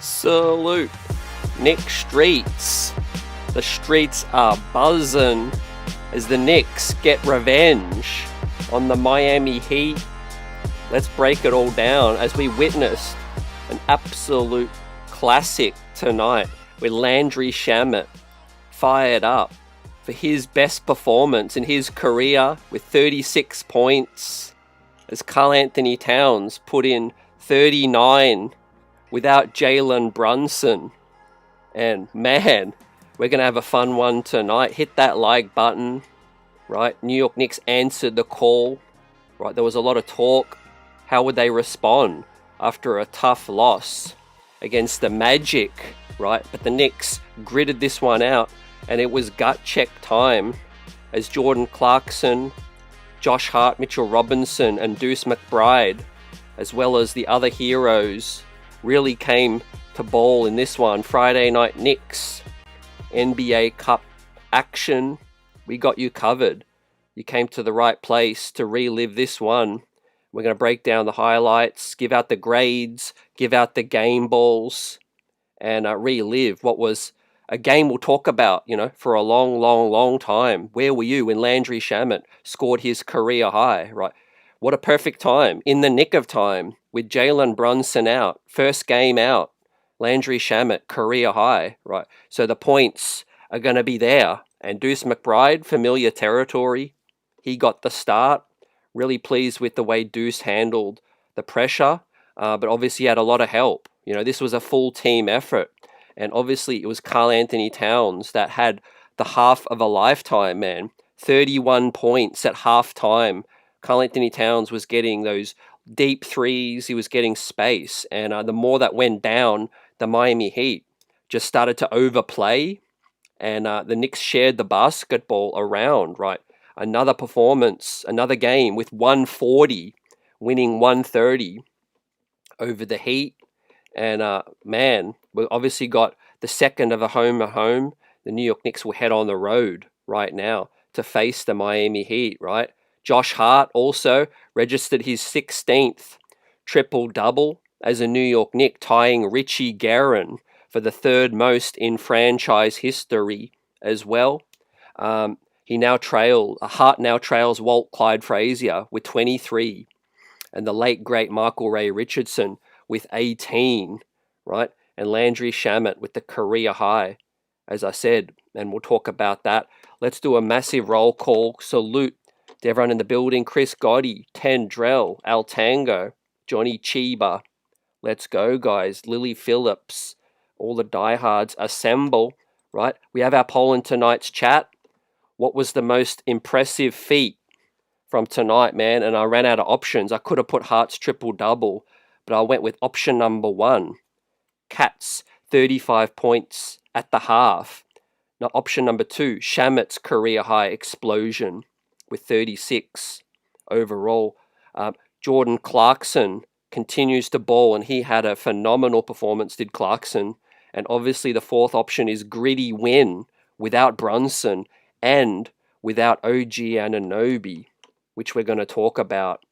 Salute, Knicks streets. The streets are buzzing as the Knicks get revenge on the Miami Heat. Let's break it all down as we witnessed an absolute classic tonight with Landry Shamet fired up for his best performance in his career with 36 points, as Karl Anthony Towns put in 39 without Jalen Brunson. And man, we're going to have a fun one tonight. Hit that like button, right? New York Knicks answered the call, right? There was a lot of talk. How would they respond after a tough loss against the Magic, right? But the Knicks gritted this one out, and it was gut check time as Jordan Clarkson, Josh Hart, Mitchell Robinson, and Deuce McBride, as well as the other heroes, really came to ball in this one. Friday night Knicks NBA Cup action. We got you covered. You came to the right place to relive this one. We're going to break down the highlights, give out the grades, give out the game balls, and relive what was a game we'll talk about, for a long time. Where were you when Landry Shamet scored his career high, right? What a perfect time, in the nick of time, with Jalen Brunson out, first game out, Landry Shamet, career high, right? So the points are going to be there. And Deuce McBride, familiar territory, he got the start. Really pleased with the way Deuce handled the pressure, but obviously he had a lot of help. This was a full team effort. And obviously it was Karl Anthony Towns that had the half of a lifetime, man. 31 points at halftime. Karl Anthony Towns was getting those deep threes. He was getting space. And the more that went down, the Miami Heat just started to overplay. And the Knicks shared the basketball around, right? Another performance, another game with 140, winning 130 over the Heat. And man, we obviously got the second of a home. The New York Knicks will head on the road right now to face the Miami Heat, right? Josh Hart also registered his 16th triple-double as a New York Knick, tying Richie Guerin for the third most in franchise history as well. Hart now trails Walt Clyde Frazier with 23, and the late great Michael Ray Richardson with 18, right? And Landry Shamet with the career high, as I said, and we'll talk about that. Let's do a massive roll call. Salute to everyone in the building. Chris Gotti, Tendrell, Al Tango, Johnny Chiba. Let's go, guys. Lily Phillips, all the diehards assemble, right? We have our poll in tonight's chat. What was the most impressive feat from tonight, man? And I ran out of options. I could have put Hart's triple-double, but I went with option number 1. Cat's 35 points at the half. Now, option number 2, Shamet's career high explosion with 36 overall. Jordan Clarkson continues to ball, and he had a phenomenal performance, did Clarkson. And obviously the fourth option is gritty win without Brunson and without OG Anunoby, which we're going to talk about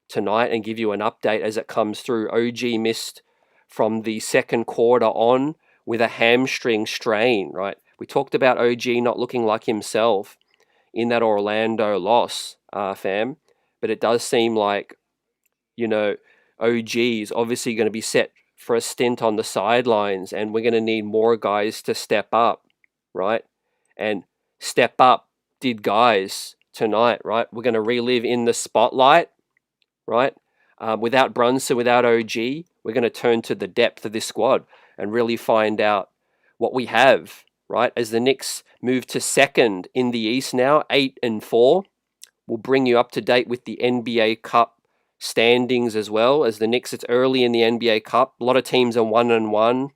tonight and give you an update as it comes through. OG missed from the second quarter on with a hamstring strain, right? We talked about OG not looking like himself in that Orlando loss, fam. But it does seem like, OG is obviously going to be set for a stint on the sidelines, and we're going to need more guys to step up, right? And step up did guys tonight, right? We're going to relive in the spotlight, right? Without Brunson, without OG, we're going to turn to the depth of this squad and really find out what we have, right? As the Knicks move to second in the East now, 8-4. We'll bring you up to date with the NBA Cup standings as well. As the Knicks, it's early in the NBA Cup. A lot of teams are 1-1.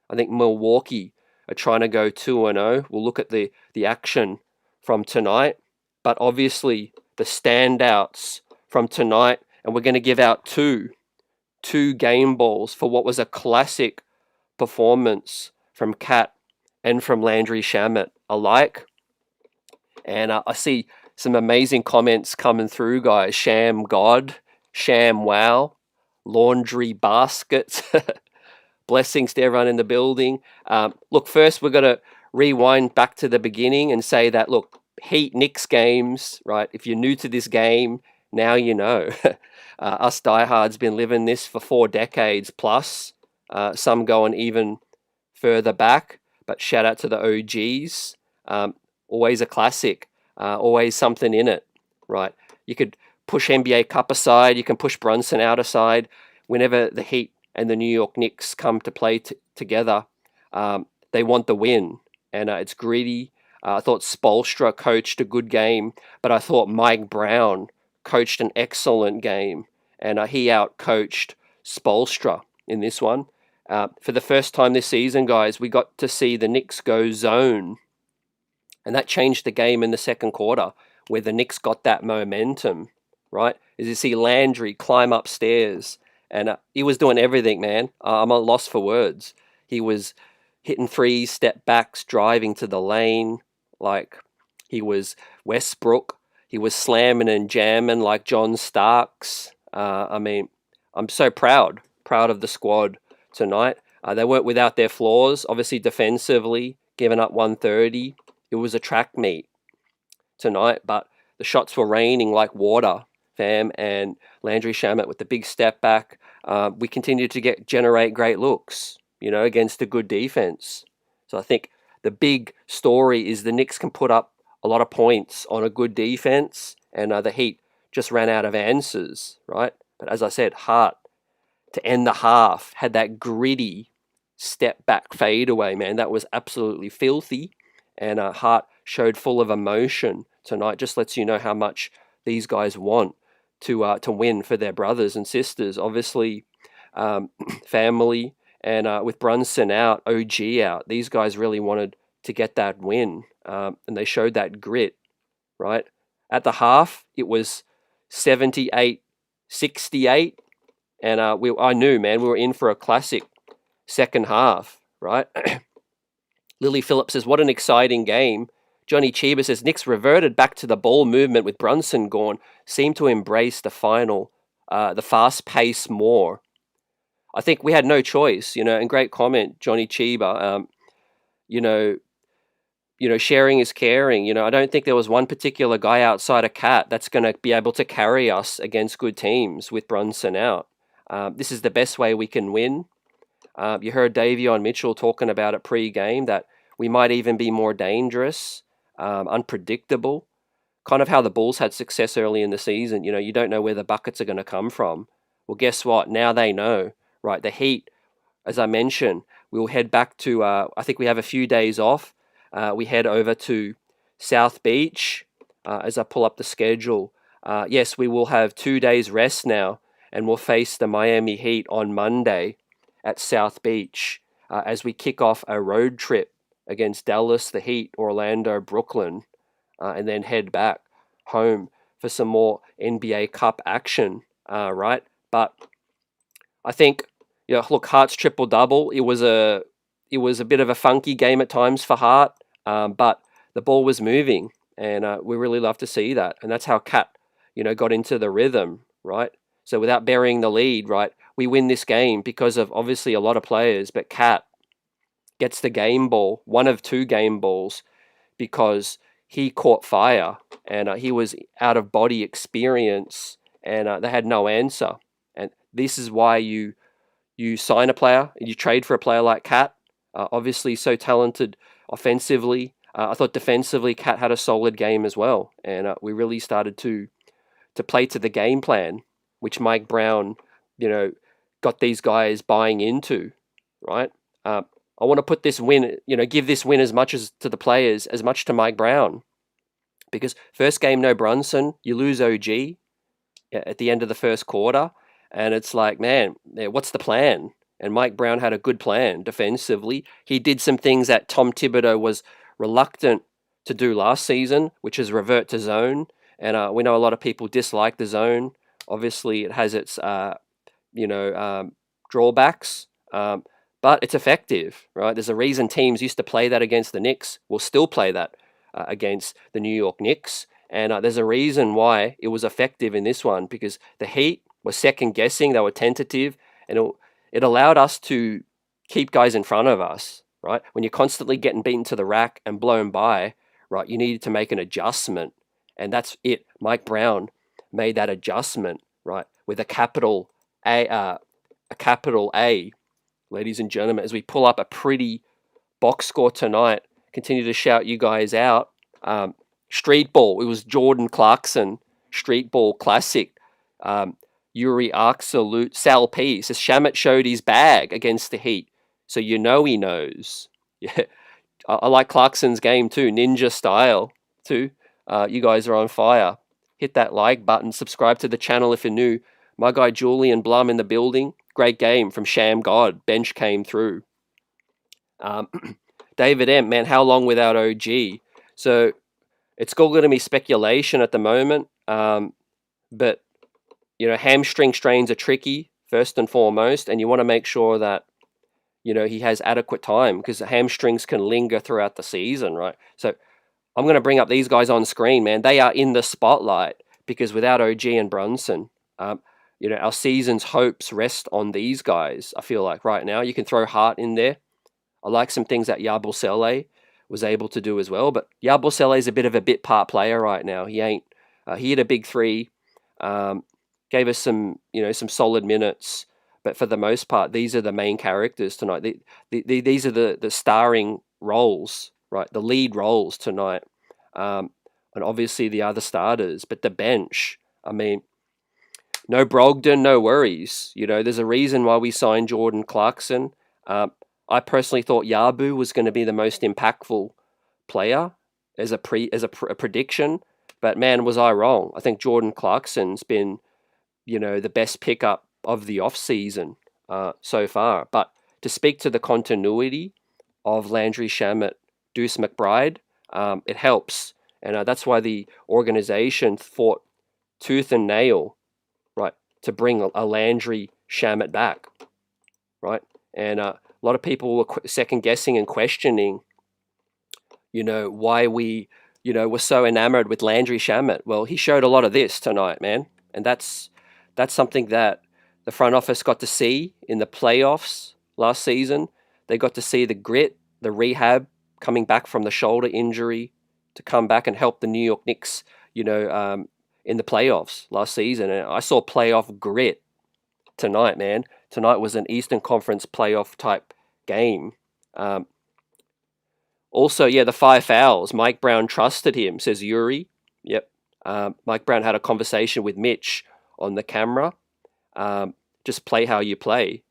I think Milwaukee are trying to go 2-0. We'll look at the action from tonight. But obviously, the standouts from tonight, and we're going to give out two game balls for what was a classic performance from Cat and from Landry Shamet alike. And I see some amazing comments coming through, guys. Sham God, Sham Wow, Laundry Baskets, Blessings to everyone in the building. Look, first we're going to rewind back to the beginning and say that, look, Heat Knicks games, right? If you're new to this game, now you know. Us diehards been living this for 4 decades plus. Some going even further back, but shout out to the OGs. Always a classic, always something in it, right? You could push NBA Cup aside, you can push Brunson out aside. Whenever the Heat and the New York Knicks come to play together, they want the win, and it's gritty. I thought Spoelstra coached a good game, but I thought Mike Brown coached an excellent game, and he out-coached Spoelstra in this one. For the first time this season, guys, we got to see the Knicks go zone, and that changed the game in the second quarter, where the Knicks got that momentum, right? As you see Landry climb upstairs, and he was doing everything, man. I'm at a loss for words. He was hitting threes, step backs, driving to the lane, like he was Westbrook. He was slamming and jamming like John Starks. I mean, I'm so proud of the squad tonight. They weren't without their flaws. Obviously, defensively, giving up 130. It was a track meet tonight, but the shots were raining like water, fam. And Landry Shamet with the big step back. We continued to generate great looks, against a good defense. So I think the big story is the Knicks can put up a lot of points on a good defense, and the Heat just ran out of answers, right? But as I said, Hart to end the half had that gritty step back fadeaway, man. That was absolutely filthy, and Hart showed full of emotion tonight. Just lets you know how much these guys want to win for their brothers and sisters. Obviously, family. And with Brunson out, OG out, these guys really wanted to get that win. And they showed that grit, right? At the half, it was 78-68. And I knew, man, we were in for a classic second half, right? Lily Phillips says, what an exciting game. Johnny Chiba says, Knicks reverted back to the ball movement with Brunson gone, seemed to embrace the fast pace more. I think we had no choice, and great comment, Johnny Chiba. Sharing is caring. I don't think there was one particular guy outside of Cat that's going to be able to carry us against good teams with Brunson out. This is the best way we can win. You heard Davion Mitchell talking about it pre-game, that we might even be more dangerous, unpredictable. Kind of how the Bulls had success early in the season. You don't know where the buckets are going to come from. Well, guess what? Now they know. Right, the Heat, as I mentioned, we'll head back to, I think we have a few days off. We head over to South Beach as I pull up the schedule. Yes, we will have 2 days rest now, and we'll face the Miami Heat on Monday at South Beach as we kick off a road trip against Dallas, the Heat, Orlando, Brooklyn, and then head back home for some more NBA Cup action, right? But I think, look, Hart's triple-double, it was a bit of a funky game at times for Hart, but the ball was moving, and we really love to see that. And that's how Cat, got into the rhythm, right? So without burying the lead, right, we win this game because of obviously a lot of players, but Cat gets the game ball, one of 2 game balls, because he caught fire, and he was out of body experience, and they had no answer. And this is why you sign a player and you trade for a player like Cat. Obviously, so talented offensively. I thought defensively, Cat had a solid game as well, and we really started to play to the game plan, which Mike Brown, got these guys buying into, right? I want to put this win, give this win as much as to the players, as much to Mike Brown, because first game no Brunson, you lose OG at the end of the first quarter. And it's like, man, what's the plan? And Mike Brown had a good plan defensively. He did some things that Tom Thibodeau was reluctant to do last season, which is revert to zone. And we know a lot of people dislike the zone. Obviously, it has its, drawbacks, but it's effective, right? There's a reason teams used to play that against the Knicks. Will still play that against the New York Knicks. And there's a reason why it was effective in this one, because the Heat were second guessing, they were tentative, and it allowed us to keep guys in front of us, right? When you're constantly getting beaten to the rack and blown by, right, you needed to make an adjustment. And that's it. Mike Brown made that adjustment, right, with a capital A, ladies and gentlemen, as we pull up a pretty box score tonight. Continue to shout you guys out. Street ball. It was Jordan Clarkson. Street ball classic. Yuri Absolute. Sal P says Shamet showed his bag against the Heat. So you know he knows. Yeah, I like Clarkson's game too. Ninja style too. You guys are on fire. Hit that like button. Subscribe to the channel if you're new. My guy Julian Blum in the building. Great game from Sham God. Bench came through. David M, man, how long without OG? So it's still going to be speculation at the moment. But, you know, hamstring strains are tricky, first and foremost, and you want to make sure that, you know, he has adequate time because hamstrings can linger throughout the season, right? So I'm going to bring up these guys on screen, man. They are in the spotlight because without OG and Brunson, you know, our season's hopes rest on these guys, I feel like right now. You can throw Hart in there. I like some things that Yabusele was able to do as well, but Yabusele is a bit of a bit part player right now. He ain't. He hit a big three, gave us some, you know, some solid minutes, but for the most part, these are the main characters tonight. These are the starring roles, right? The lead roles tonight, and obviously the other starters, but the bench. I mean, no Brogdon, no worries. You know, there's a reason why we signed Jordan Clarkson. I personally thought Yabu was going to be the most impactful player as a prediction, but man, was I wrong. I think Jordan Clarkson's been, you know, the best pickup of the off season so far. But to speak to the continuity of Landry Shamet, Deuce McBride, it helps, and that's why the organization fought tooth and nail, right, to bring a Landry Shamet back, right, and a lot of people were second guessing and questioning, you know, why we, you know, were so enamored with Landry Shamet. Well, he showed a lot of this tonight, man. And that's something that the front office got to see in the playoffs last season. They got to see the grit, the rehab, coming back from the shoulder injury to come back and help the New York Knicks, you know, in the playoffs last season. And I saw playoff grit tonight, man. Tonight was an Eastern Conference playoff type game. Also, yeah, the 5 fouls. Mike Brown trusted him, says Yuri. Yep. Mike Brown had a conversation with Mitch on the camera. Just play how you play.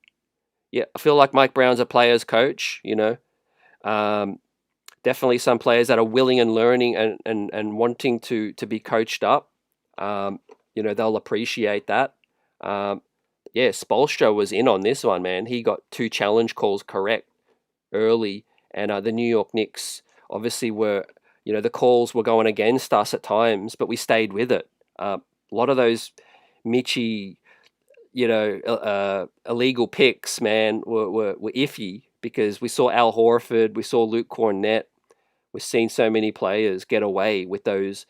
Yeah, I feel like Mike Brown's a player's coach, you know. Definitely some players that are willing and learning and wanting to be coached up. You know, they'll appreciate that. Yeah, Spoelstra was in on this one, man. He got 2 challenge calls correct early, and the New York Knicks obviously were, you know, the calls were going against us at times, but we stayed with it. A lot of those Mitchie, you know, illegal picks, man, were iffy because we saw Al Horford, we saw Luke Cornett, we've seen so many players get away with those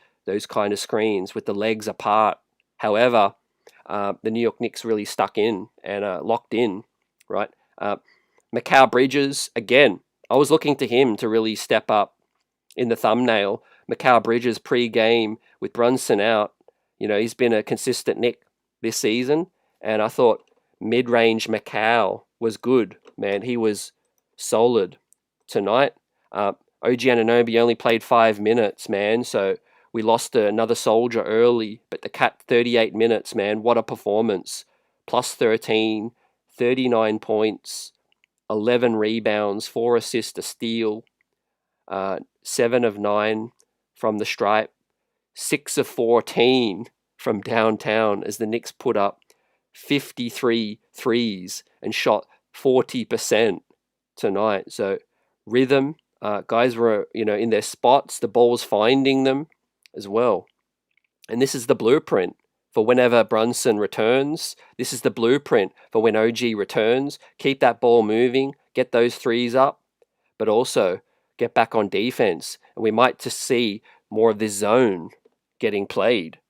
kind of screens with the legs apart. However, the New York Knicks really stuck in and locked in, right? Mikal Bridges, again, I was looking to him to really step up in the thumbnail. Mikal Bridges pre-game with Brunson out, you know, he's been a consistent Knick this season, and I thought mid-range Mikal was good, man. He was solid tonight. OG Anunoby only played 5 minutes, man, so we lost another soldier early, but the Cat, 38 minutes, man. What a performance. Plus 13, 39 points, 11 rebounds, 4 assists, a steal, 7 of 9 from the stripe, 6 of 14 from downtown as the Knicks put up 53 threes and shot 40% tonight. So rhythm, guys were, you know, in their spots. The ball was finding them as well. And this is the blueprint for whenever Brunson returns. This is the blueprint for when OG returns. Keep that ball moving, get those threes up, but also get back on defense. And we might just see more of this zone getting played.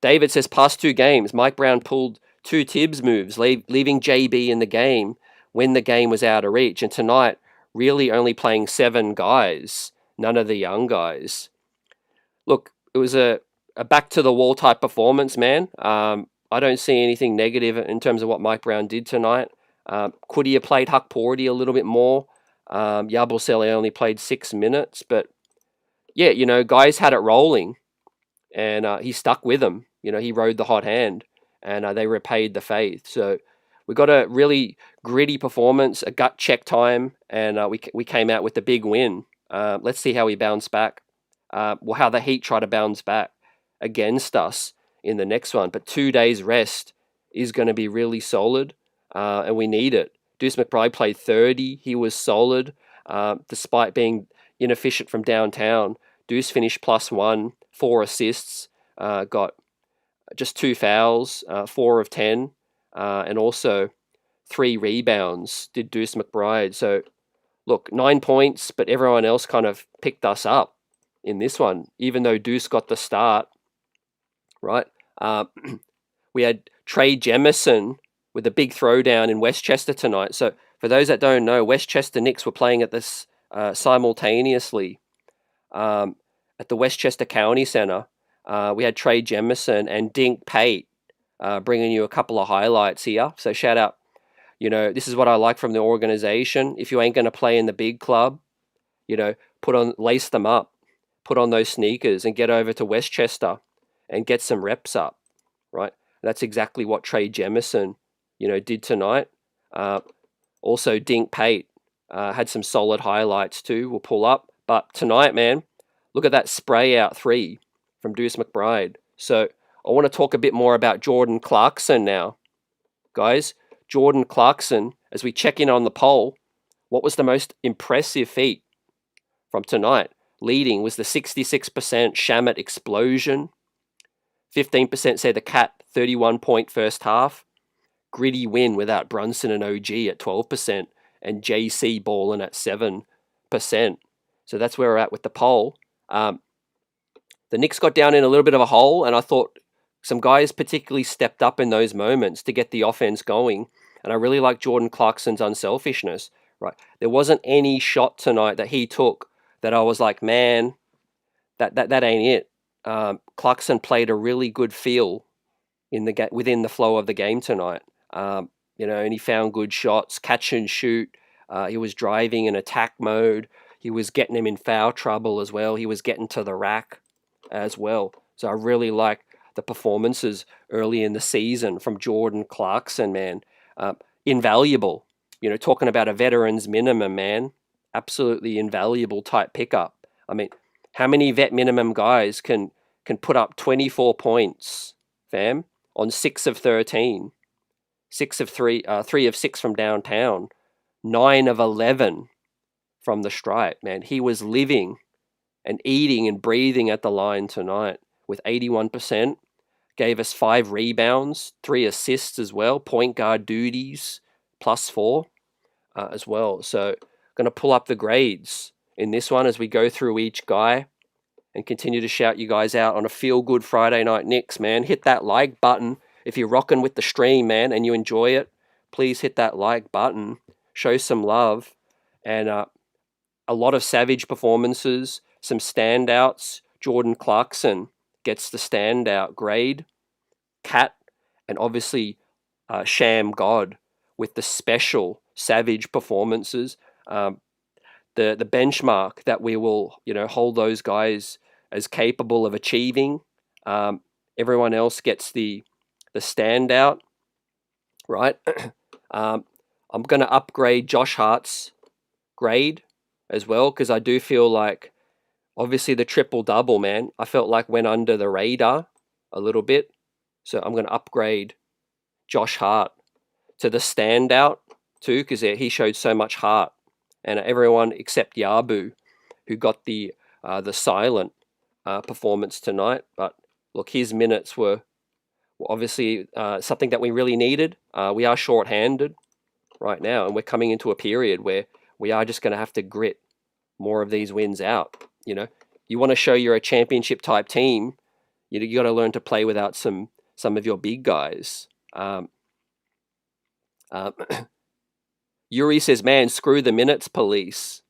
David says, past 2 games, Mike Brown pulled 2 Tibbs moves, leaving JB in the game when the game was out of reach. And tonight, really only playing 7 guys, none of the young guys. Look, it was a back to the wall type performance, man. I don't see anything negative in terms of what Mike Brown did tonight. Could he have played Huck Porty a little bit more? Yabusele only played 6 minutes, but yeah, guys had it rolling, and he stuck with them. He rode the hot hand, and they repaid the faith. So we got a really gritty performance, a gut check time, and we came out with the big win. Let's see how we bounce back. How the Heat try to bounce back against us in the next one. But 2 days rest is going to be really solid, and we need it. Deuce McBride played 30. He was solid, despite being inefficient from downtown. Deuce finished +1, 4 assists, got just 2 fouls, 4 of 10, and also 3 rebounds did Deuce McBride. So, look, 9 points, but everyone else kind of picked us up in this one, even though Deuce got the start, right? We had Trey Jemison with a big throwdown in Westchester tonight. So for those that don't know, Westchester Knicks were playing at this simultaneously at the Westchester County Center. We had Trey Jemison and Dink Pate bringing you a couple of highlights here. So shout out, this is what I like from the organization. If you ain't going to play in the big club, lace them up, put on those sneakers and get over to Westchester and get some reps up, right? And that's exactly what Trey Jemison, did tonight. Also, Dink Pate had some solid highlights too. We'll pull up. But tonight, man, look at that spray out 3 from Deuce McBride. So I want to talk a bit more about Jordan Clarkson now. Guys, Jordan Clarkson, as we check in on the poll, what was the most impressive feat from tonight? Leading was the 66% Shamet explosion. 15% say the Cat 31-point first half. Gritty win without Brunson and OG at 12%, and JC balling at 7%. So that's where we're at with the poll. The Knicks got down in a little bit of a hole, and I thought some guys particularly stepped up in those moments to get the offense going. And I really like Jordan Clarkson's unselfishness. Right, there wasn't any shot tonight that he took that I was like, man, that ain't it. Clarkson played a really good feel within the flow of the game tonight. And he found good shots, catch and shoot. He was driving in attack mode. He was getting him in foul trouble as well. He was getting to the rack as well. So I really like the performances early in the season from Jordan Clarkson, man. Invaluable. Talking about a veteran's minimum, man. Absolutely invaluable type pickup. I mean, how many vet minimum guys can put up 24 points, fam, on 6 of 13, 6 of 3, 3 of 6 from downtown, 9 of 11 from the stripe, man. He was living and eating and breathing at the line tonight with 81%. Gave us 5 rebounds, 3 assists as well, point guard duties, +4 as well. So going to pull up the grades in this one as we go through each guy and continue to shout you guys out on a feel-good Friday night Knicks, man. Hit that like button. If you're rocking with the stream, man, and you enjoy it, please hit that like button. Show some love. And a lot of savage performances, some standouts. Jordan Clarkson gets the standout grade. Cat, and obviously Sham God with the special savage performances. The benchmark that we will hold those guys as capable of achieving. Everyone else gets the standout, right? I'm going to upgrade Josh Hart's grade as well, because I do feel like obviously the triple-double, man, I felt like went under the radar a little bit. So I'm going to upgrade Josh Hart to the standout too, because he showed so much heart. And everyone except Yabu, who got the silent performance tonight. But look, his minutes were obviously something that we really needed. We are short-handed right now, and we're coming into a period where we are just going to have to grit more of these wins out. You want to show you're a championship-type team, you got to learn to play without some of your big guys. Yuri says, "Man, screw the minutes police."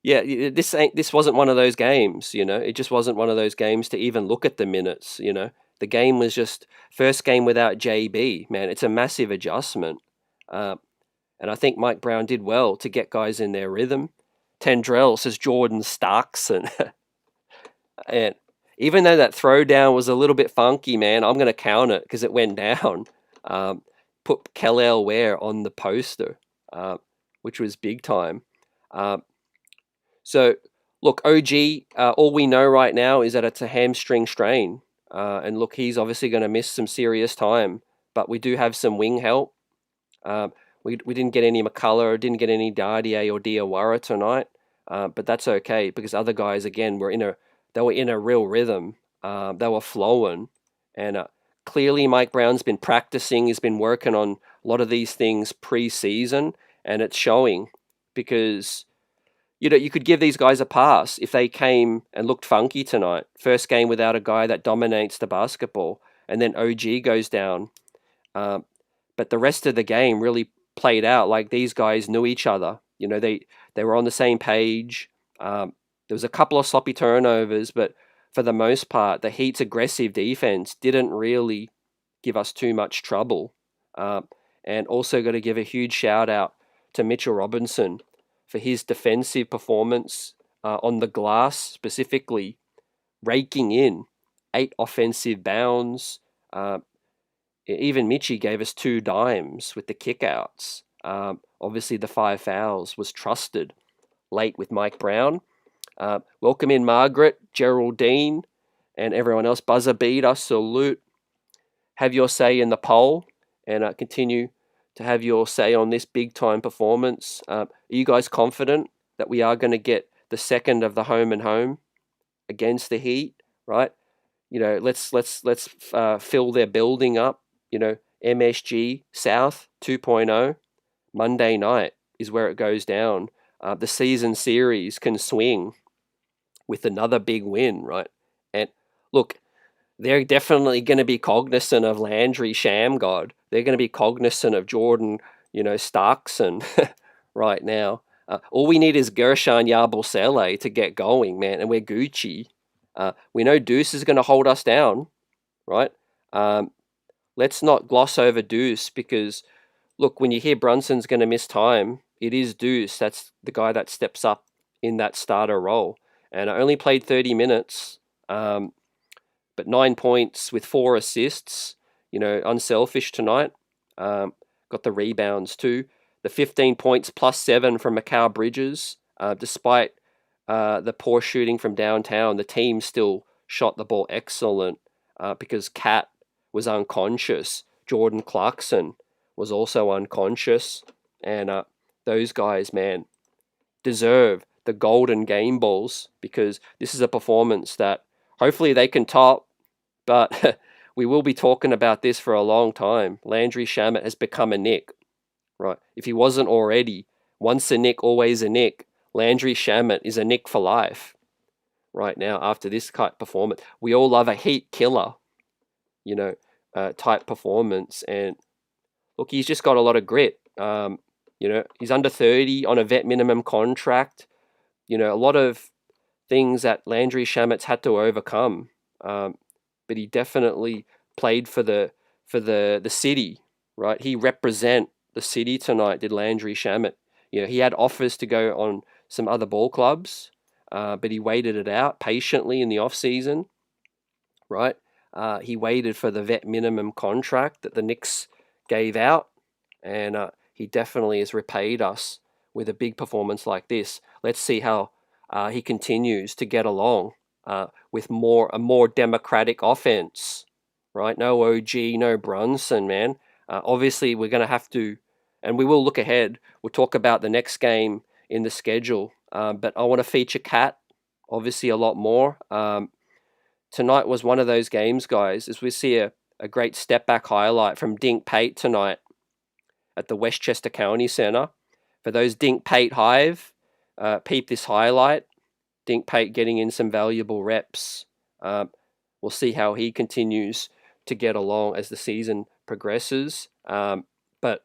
Yeah, this wasn't one of those games, It just wasn't one of those games to even look at the minutes, The game was just first game without JB, man. It's a massive adjustment, and I think Mike Brown did well to get guys in their rhythm. Tendrell says Jordan Starks, and even though that throwdown was a little bit funky, man, I'm going to count it because it went down. Put Kellel Ware on the poster, which was big time. So, look, OG, all we know right now is that it's a hamstring strain. And look, he's obviously going to miss some serious time, but we do have some wing help. We didn't get any McCullough, didn't get any Dardier or Diawara tonight, but that's okay because other guys, again, they were in a real rhythm. They were flowing, and clearly Mike Brown's been practicing. He's been working on a lot of these things pre-season, and it's showing because you could give these guys a pass if they came and looked funky tonight. First game without a guy that dominates the basketball, and then OG goes down. But the rest of the game really played out like these guys knew each other. They were on the same page. There was a couple of sloppy turnovers, but for the most part, the Heat's aggressive defense didn't really give us too much trouble. And also got to give a huge shout out to Mitchell Robinson for his defensive performance on the glass, specifically raking in 8 offensive bounds. Even Mitchie gave us 2 dimes with the kickouts. Obviously, the 5 fouls was trusted late with Mike Brown. Welcome in Margaret, Geraldine, and everyone else. Buzzer beater, salute. Have your say in the poll and continue to have your say on this big-time performance. Are you guys confident that we are going to get the second of the home and home against the Heat, right? Let's fill their building up. MSG South 2.0, Monday night is where it goes down. The season series can swing with another big win, right? And look, they're definitely going to be cognizant of Landry Shamgod. They're going to be cognizant of Jordan, Starkson right now. All we need is Gershon Yabusele to get going, man, and we're Gucci. We know Deuce is going to hold us down, right? Let's not gloss over Deuce because, look, when you hear Brunson's going to miss time, it is Deuce. That's the guy that steps up in that starter role. And I only played 30 minutes, but 9 points with 4 assists, unselfish tonight. Got the rebounds too. The 15 points plus 7 from Mikal Bridges. Despite the poor shooting from downtown, the team still shot the ball excellent because Cat was unconscious. Jordan Clarkson was also unconscious. And those guys, man, deserve the golden game balls because this is a performance that hopefully they can top. But we will be talking about this for a long time. Landry Shamet has become a Knick, right? If he wasn't already, once a Knick, always a Knick. Landry Shamet is a Knick for life right now after this type performance. We all love a Heat killer, type performance. And look, he's just got a lot of grit. He's under 30 on a vet minimum contract. A lot of things that Landry Shamet's had to overcome. But he definitely played for the city, right? He represent the city tonight, did Landry Shamet. He had offers to go on some other ball clubs, but he waited it out patiently in the off season, right? He waited for the vet minimum contract that the Knicks gave out, and he definitely has repaid us with a big performance like this. Let's see how he continues to get along with a more democratic offense, right? No OG, no Brunson, man. Obviously, we're going to have to, and we will look ahead. We'll talk about the next game in the schedule, but I want to feature Cat, obviously, a lot more. Tonight was one of those games, guys, as we see a great step-back highlight from Dink Pate tonight at the Westchester County Center. For those Dink Pate Hive, peep this highlight. Dink Pate getting in some valuable reps. We'll see how he continues to get along as the season progresses. But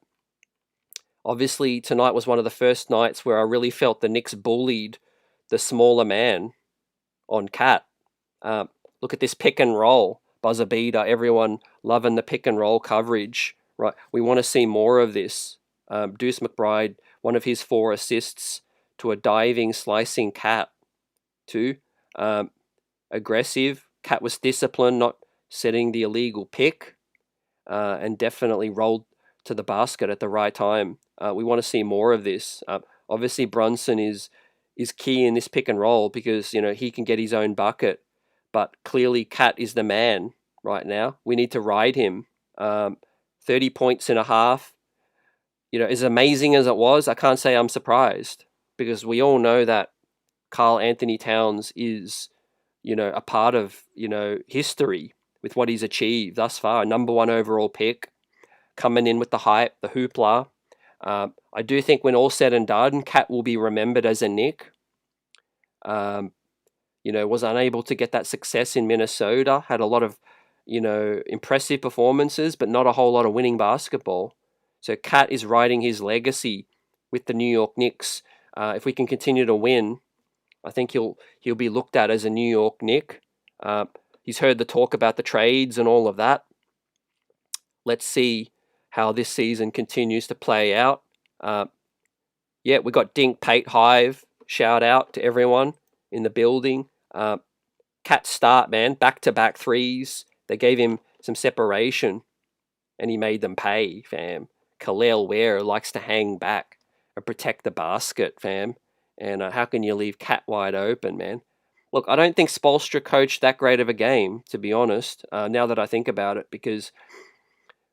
Obviously, tonight was one of the first nights where I really felt the Knicks bullied the smaller man on Cat. Look at this pick and roll, buzzer beater. Everyone loving the pick and roll coverage. Right, we want to see more of this. Deuce McBride, one of his 4 assists to a diving, slicing Cat. Too aggressive. Cat was disciplined, not setting the illegal pick, and definitely rolled to the basket at the right time. We want to see more of this. Obviously, Brunson is key in this pick and roll because he can get his own bucket, but clearly Cat is the man right now. We need to ride him. 30 points and a half. As amazing as it was, I can't say I'm surprised because we all know that Karl Anthony Towns is, a part of, history with what he's achieved thus far. Number 1 overall pick, coming in with the hype, the hoopla. I do think when all said and done, Cat will be remembered as a Knick. Was unable to get that success in Minnesota, had a lot of, impressive performances, but not a whole lot of winning basketball. So Cat is riding his legacy with the New York Knicks. If we can continue to win, I think he'll be looked at as a New York Knick. He's heard the talk about the trades and all of that. Let's see how this season continues to play out. We got Dink Pate Hive. Shout out to everyone in the building. Cat start, man. Back-to-back threes. They gave him some separation, and he made them pay, fam. Khalil Ware likes to hang back and protect the basket, fam. And how can you leave Cat wide open, man? Look, I don't think Spoelstra coached that great of a game, to be honest, now that I think about it, because,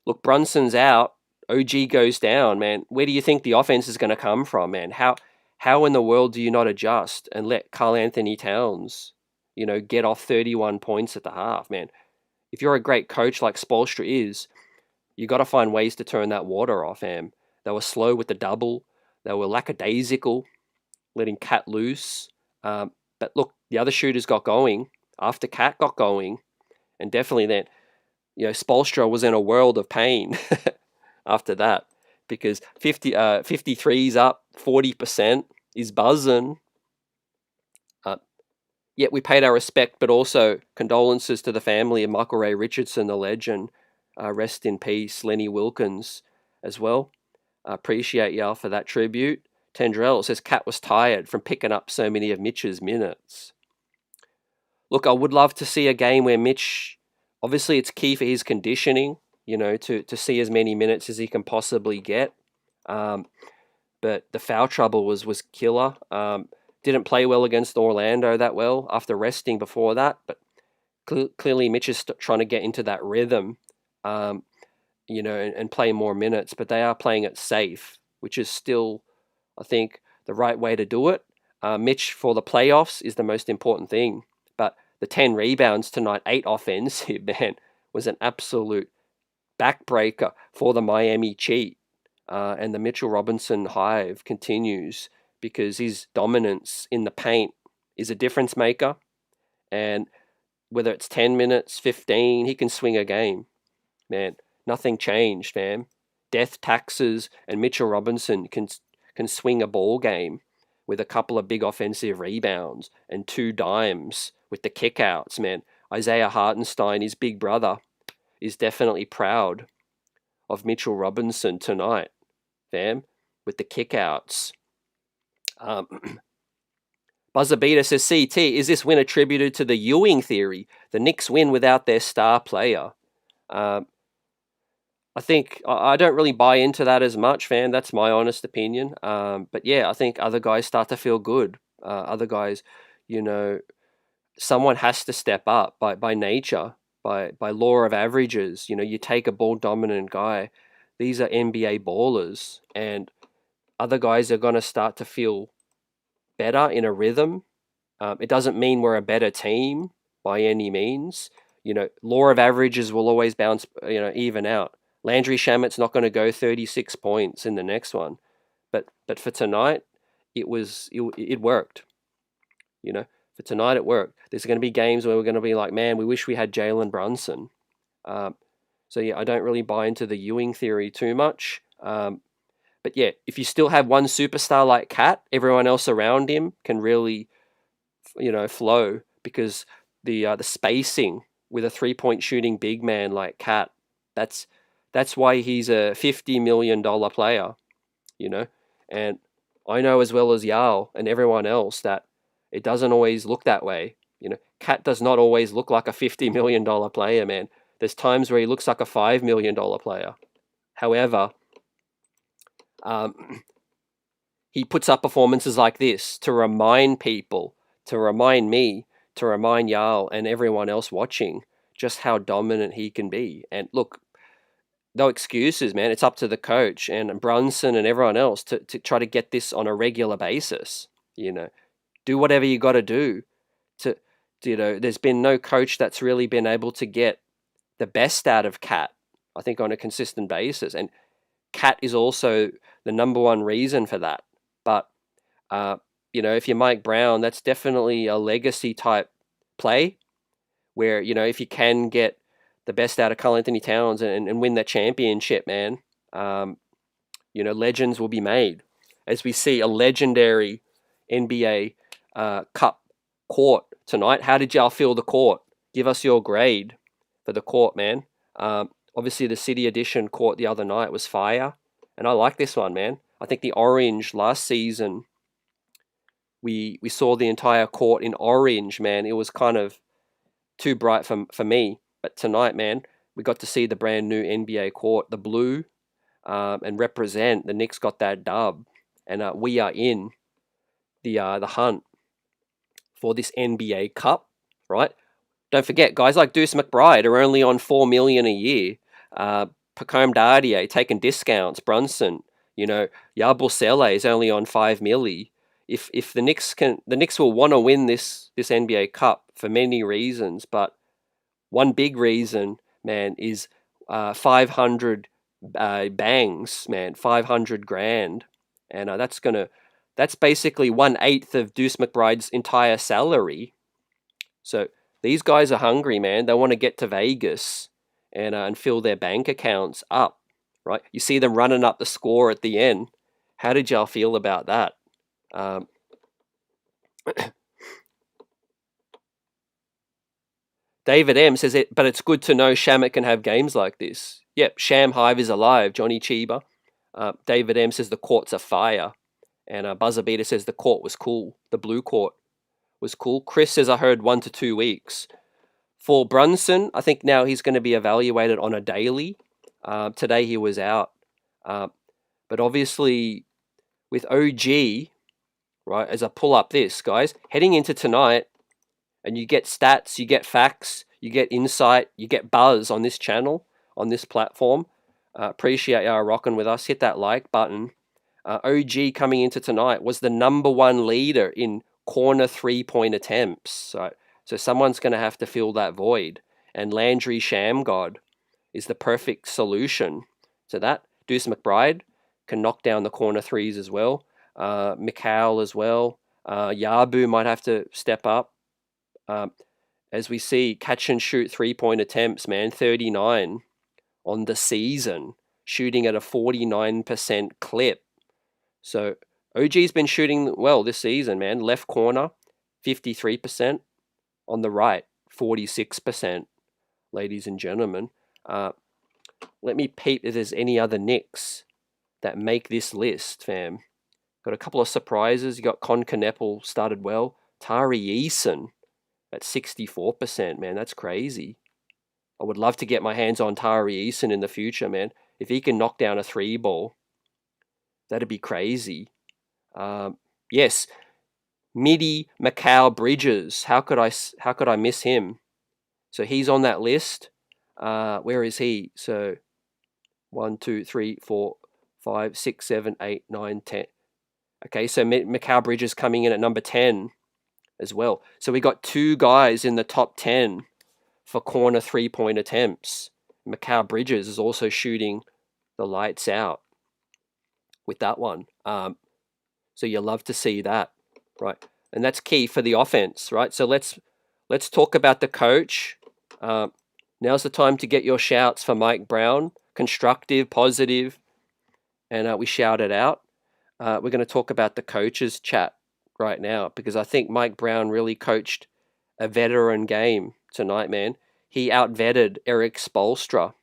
look, Brunson's out, OG goes down, man. Where do you think the offense is going to come from, man? How in the world do you not adjust and let Karl Anthony Towns, get off 31 points at the half, man? If you're a great coach like Spoelstra is, you got to find ways to turn that water off, fam. They were slow with the double. They were lackadaisical, letting Cat loose. But look, the other shooters got going after Cat got going. And definitely then, Spoelstra was in a world of pain after that. Because 53's up, 40% is buzzing. Yet we paid our respect, but also condolences to the family of Michael Ray Richardson, the legend. Rest in peace, Lenny Wilkins as well. Appreciate y'all for that tribute. Tendrell says Cat was tired from picking up so many of Mitch's minutes. Look, I would love to see a game where Mitch, obviously it's key for his conditioning, to see as many minutes as he can possibly get. But the foul trouble was killer. Didn't play well against Orlando that well after resting before that. But clearly Mitch is trying to get into that rhythm, and play more minutes. But they are playing it safe, which is still, I think, the right way to do it. Mitch, for the playoffs, is the most important thing. But the 10 rebounds tonight, 8 offensive, man, was an absolute backbreaker for the Miami cheat. And the Mitchell Robinson hive continues because his dominance in the paint is a difference maker. And whether it's 10 minutes, 15, he can swing a game. Man, nothing changed, fam. Death taxes and Mitchell Robinson can swing a ball game with a couple of big offensive rebounds and 2 dimes with the kickouts, man. Isaiah Hartenstein, his big brother, is definitely proud of Mitchell Robinson tonight, fam, with the kickouts. Buzzer Beater says, CT, is this win attributed to the Ewing theory? The Knicks win without their star player. I think I don't really buy into that as much, fam. That's my honest opinion. But yeah, I think other guys start to feel good. Other guys, someone has to step up by nature, by law of averages. You take a ball dominant guy. These are NBA ballers, and other guys are going to start to feel better in a rhythm. It doesn't mean we're a better team by any means. Law of averages will always bounce, even out. Landry Shamet's not going to go 36 points in the next one, but for tonight, it worked. For tonight it worked. There's going to be games where we're going to be like, man, we wish we had Jalen Brunson. So yeah, I don't really buy into the Ewing theory too much. But yeah, if you still have one superstar like Cat, everyone else around him can really, flow, because the spacing with a 3-point shooting big man like Cat, that's why he's a $50 million player, you know. And I know as well as Yao and everyone else that it doesn't always look that way. Cat does not always look like a $50 million player, man. There's times where he looks like a $5 million player. However, um, he puts up performances like this to remind people, to remind me, to remind Yao and everyone else watching just how dominant he can be. And look, no excuses, man. It's up to the coach and Brunson and everyone else to try to get this on a regular basis. Do whatever you got to do to, there's been no coach that's really been able to get the best out of Cat, I think, on a consistent basis. And Cat is also the number one reason for that. But, if you're Mike Brown, that's definitely a legacy type play where, if you can get the best out of Karl Anthony Towns and win that championship, man, legends will be made. As we see a legendary NBA Cup court tonight. How did y'all feel the court? Give us your grade for the court, man. Obviously, the City Edition court the other night was fire, and I like this one, man. I think the orange last season, we saw the entire court in orange, man. It was kind of too bright for me. But tonight, man, we got to see the brand new NBA court, the blue, and represent. The Knicks got that dub, and we are in the hunt for this NBA Cup, right? Don't forget, guys like Deuce McBride are only on $4 million a year. Pacome Dardier taking discounts. Brunson, Yabusele is only on $5 million. If the Knicks will want to win this NBA Cup for many reasons, but one big reason, man, is 500 bangs, man, 500 grand, and that's basically 1/8 of Deuce McBride's entire salary. So these guys are hungry, man. They want to get to Vegas and fill their bank accounts up, right? You see them running up the score at the end. How did y'all feel about that? David M says it, but it's good to know Shamit can have games like this. Yep, Sham Hive is alive. Johnny Chiba. David M says the courts are fire. And Buzzer Beater says the court was cool. The blue court was cool. Chris says I heard 1 to 2 weeks. For Brunson, I think now he's going to be evaluated on a daily. Today he was out. But obviously with OG, right, as I pull up this, guys, heading into tonight, and you get stats, you get facts, you get insight, you get buzz on this channel, on this platform. Appreciate y'all rocking with us. Hit that like button. OG coming into tonight was the number one leader in corner 3-point attempts. So someone's going to have to fill that void. And Landry Shamgod is the perfect solution to that. Deuce McBride can knock down the corner threes as well. Mikal as well. Yabu might have to step up. As we see, catch and shoot 3-point attempts, man, 39 on the season, shooting at a 49% clip. So OG's been shooting well this season, man. Left corner, 53%. On the right, 46%, ladies and gentlemen. Let me peep if there's any other Knicks that make this list, fam. Got a couple of surprises. You got Con Kneppel started well. Tari Eason at 64%, man. That's crazy. I would love to get my hands on Tari Eason in the future, man. If he can knock down a 3-ball, that'd be crazy. Yes, Midi Mikal Bridges. How could I miss him? So he's on that list. Where is he? So 1, 2, 3, 4, 5, 6, 7, 8, 9, 10. Okay, so Mikal Bridges coming in at number 10 as well. So we got 2 guys in the top 10 for corner 3-point attempts. Mikal Bridges is also shooting the lights out with that one. So you love to see that, right? And that's key for the offense, right? So let's talk about the coach. Now's the time to get your shouts for Mike Brown. Constructive, positive. and we shout it out. We're going to talk about the coaches chat right now, because I think Mike Brown really coached a veteran game tonight, man. He outvetted Eric Spoelstra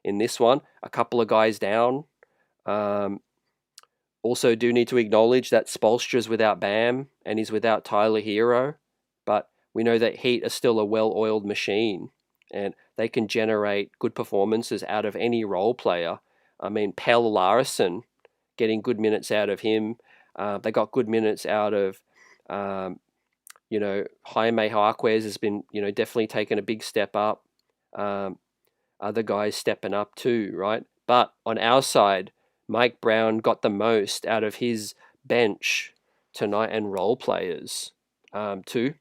in this one. A couple of guys down. Also do need to acknowledge that Spoelstra's without Bam and he's without Tyler Hero, but we know that Heat are still a well-oiled machine and they can generate good performances out of any role player. I mean, Pelle Larsson, getting good minutes out of him. They got good minutes out of, Jaime Jaquez has been, definitely taken a big step up. Other guys stepping up too, right? But on our side, Mike Brown got the most out of his bench tonight and role players too.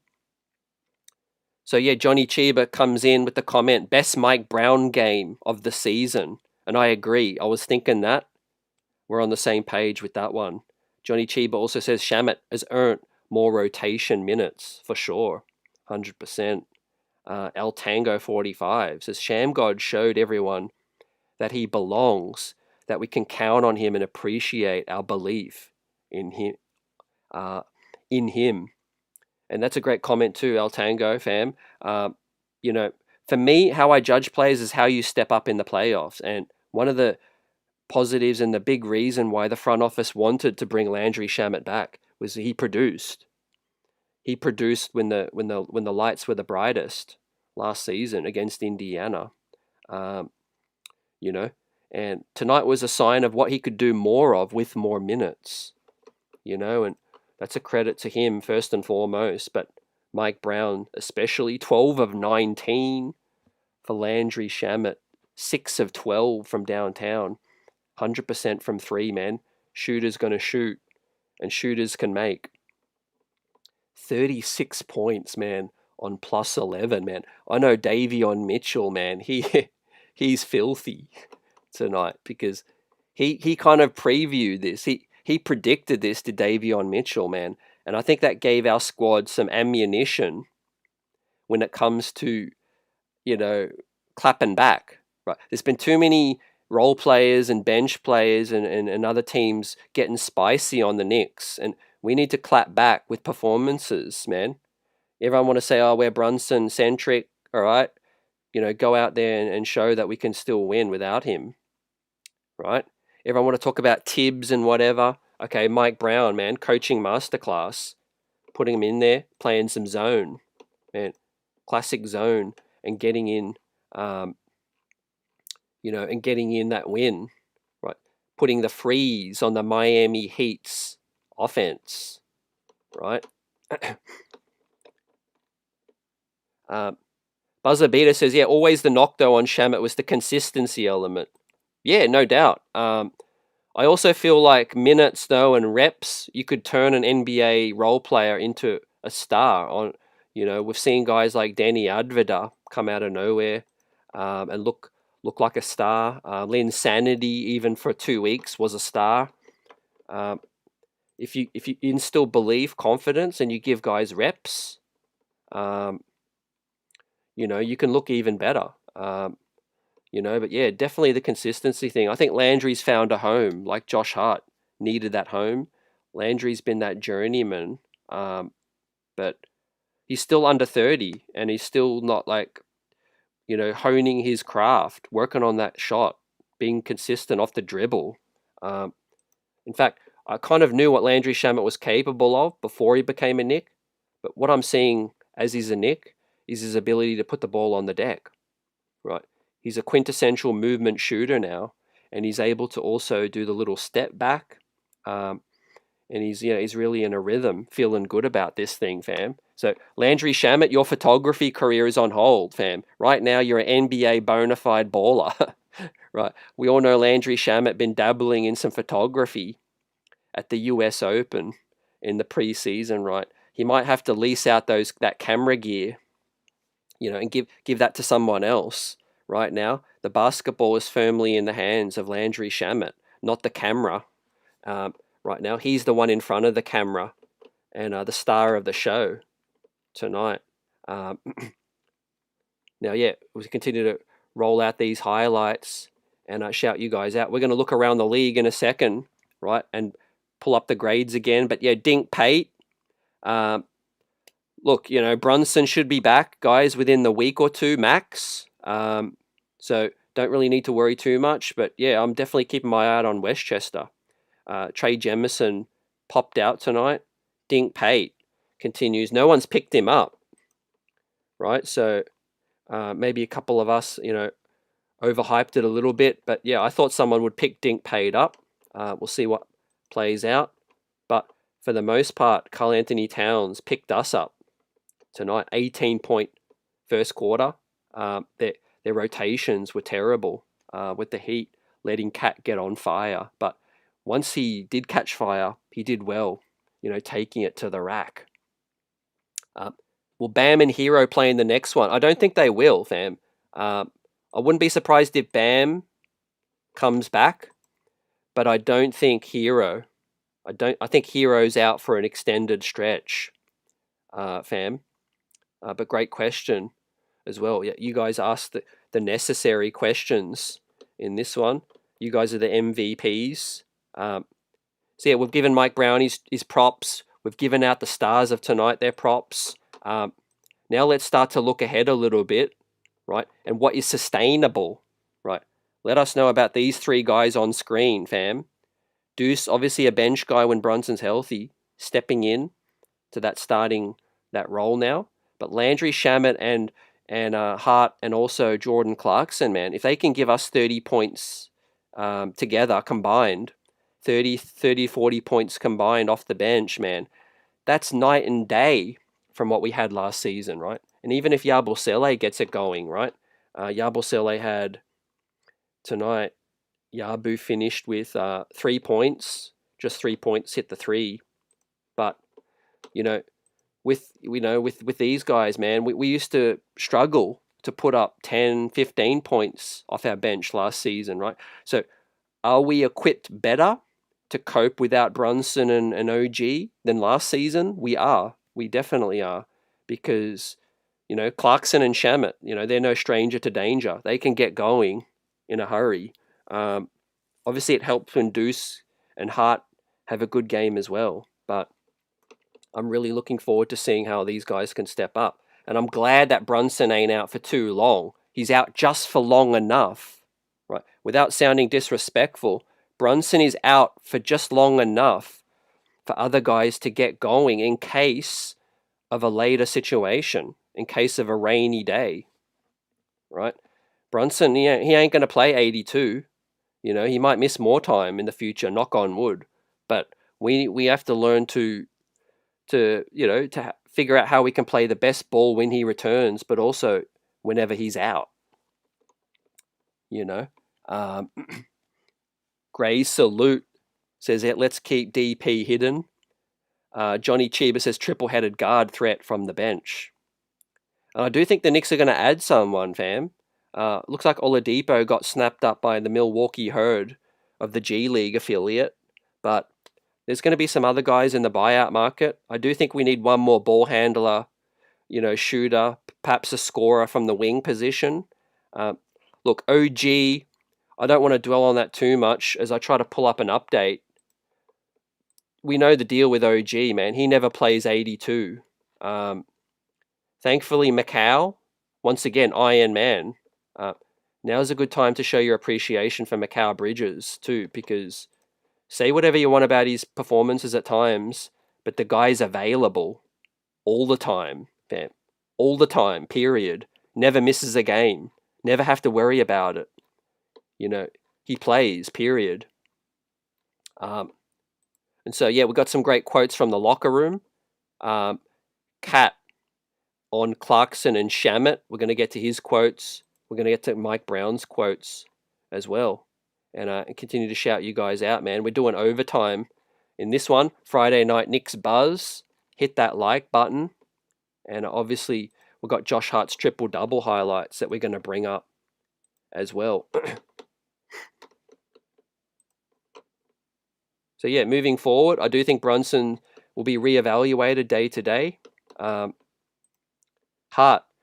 So yeah, Johnny Chiba comes in with the comment, best Mike Brown game of the season. And I agree. I was thinking that. We're on the same page with that one. Johnny Chiba also says Shamet has earned more rotation minutes for sure. 100%. El Tango 45 says Shamgod showed everyone that he belongs, that we can count on him and appreciate our belief in him. And that's a great comment too, El Tango fam. For me, how I judge players is how you step up in the playoffs. And one of the positives and the big reason why the front office wanted to bring Landry Shamet back was he produced. He produced when the lights were the brightest last season against Indiana. And tonight was a sign of what he could do more of with more minutes. And that's a credit to him first and foremost, but Mike Brown especially, 12 of 19 for Landry Shamet, 6 of 12 from downtown, 100% from three, man. Shooters going to shoot, and shooters can make. 36 points, man, on plus 11, man. I know Davion Mitchell, man, he's filthy tonight because he kind of previewed this. He predicted this to Davion Mitchell, man. And I think that gave our squad some ammunition when it comes to, clapping back. Right? There's been too many role players and bench players and other teams getting spicy on the Knicks. And we need to clap back with performances, man. Everyone want to say, oh, we're Brunson centric, all right? Go out there and show that we can still win without him, right? Everyone want to talk about Tibbs and whatever. Okay, Mike Brown, man, coaching masterclass, putting him in there, playing some zone, man, classic zone, and getting in, and getting in that win, right? Putting the freeze on the Miami Heat's offense, right? Buzzer Beater says, yeah, always the knock though on Shamet was the consistency element. Yeah, no doubt. I also feel like minutes though and reps, you could turn an NBA role player into a star. We've seen guys like Danny Advida come out of nowhere and look like a star. Lynn Sanity, even for 2 weeks, was a star. If you instill belief, confidence, and you give guys reps, you can look even better. But yeah, definitely the consistency thing. I think Landry's found a home, like Josh Hart needed that home. Landry's been that journeyman, but he's still under 30 and he's still not honing his craft, working on that shot, being consistent off the dribble. In fact, I kind of knew what Landry Shamet was capable of before he became a Knick, but what I'm seeing as he's a Knick is his ability to put the ball on the deck, right? He's a quintessential movement shooter now, and he's able to also do the little step back. And he's really in a rhythm, feeling good about this thing, fam. So Landry Shamet, your photography career is on hold, fam. Right now, you're an NBA bona fide baller, right? We all know Landry Shamet been dabbling in some photography at the US Open in the preseason, right? He might have to lease out that camera gear, and give that to someone else. Right now, the basketball is firmly in the hands of Landry Shamet, not the camera. Right now, he's the one in front of the camera and the star of the show tonight. Now, yeah, we continue to roll out these highlights. and shout you guys out. We're going to look around the league in a second, right, and pull up the grades again. But yeah, Dink Pate. Look, Brunson should be back, guys, within the week or two max. So don't really need to worry too much. But yeah, I'm definitely keeping my eye out on Westchester. Trey Jemison popped out tonight. Dink Pate continues. No one's picked him up, right? So maybe a couple of us, overhyped it a little bit. But yeah, I thought someone would pick Dink Pate up. We'll see what plays out. But for the most part, Karl Anthony Towns picked us up tonight. 18-point first quarter. Their rotations were terrible with the Heat letting Cat get on fire. But once he did catch fire, he did well, taking it to the rack. Will Bam and Hero play in the next one? I don't think they will, fam. I wouldn't be surprised if Bam comes back, but I don't think Hero. I think Hero's out for an extended stretch, fam. But great question as well. Yeah, you guys asked the necessary questions in this one. You guys are the MVPs. So yeah, we've given Mike Brown his props. We've given out the stars of tonight their props. Now let's start to look ahead a little bit, right? And what is sustainable, right? Let us know about these three guys on screen, fam. Deuce, obviously a bench guy when Brunson's healthy, stepping in to that role now. But Landry, Shamet, and Hart, and also Jordan Clarkson, man, if they can give us 30 points together combined, 40 points combined off the bench, man, that's night and day from what we had last season, right? And even if Yabusele gets it going, right? Yabusele had tonight, Yabu finished with 3 points, just 3 points, hit the three. But, with these guys, man, we used to struggle to put up 10, 15 points off our bench last season, right? So are we equipped better to cope without Brunson and OG than last season? We are. We definitely are. Because, Clarkson and Shamet, they're no stranger to danger. They can get going in a hurry. Obviously, it helps when Deuce and Hart have a good game as well. But I'm really looking forward to seeing how these guys can step up. And I'm glad that Brunson ain't out for too long. He's out just for long enough, right? Without sounding disrespectful, Brunson is out for just long enough for other guys to get going in case of a later situation, in case of a rainy day, right? Brunson, he ain't going to play 82. He might miss more time in the future, knock on wood. But we have to learn to figure out how we can play the best ball when he returns, but also whenever he's out. Gray's salute says, let's keep DP hidden. Johnny Chiba says, triple-headed guard threat from the bench. I do think the Knicks are going to add someone, fam. Looks like Oladipo got snapped up by the Milwaukee Herd of the G League affiliate, but there's going to be some other guys in the buyout market. I do think we need one more ball handler, shooter, perhaps a scorer from the wing position. Look, OG, I don't want to dwell on that too much as I try to pull up an update. We know the deal with OG, man. He never plays 82. Thankfully, Macau, once again, Iron Man. Now's a good time to show your appreciation for Macau Bridges too, because say whatever you want about his performances at times, but the guy's available all the time, fam. All the time, period. Never misses a game. Never have to worry about it. He plays, period. And so, yeah, we got some great quotes from the locker room. Cat on Clarkson and Shamet. We're going to get to his quotes. We're going to get to Mike Brown's quotes as well. And continue to shout you guys out, man. We're doing overtime in this one. Friday night Knicks Buzz. Hit that like button. And obviously, we've got Josh Hart's triple-double highlights that we're going to bring up as well. So, yeah, moving forward, I do think Brunson will be reevaluated day to day. Hart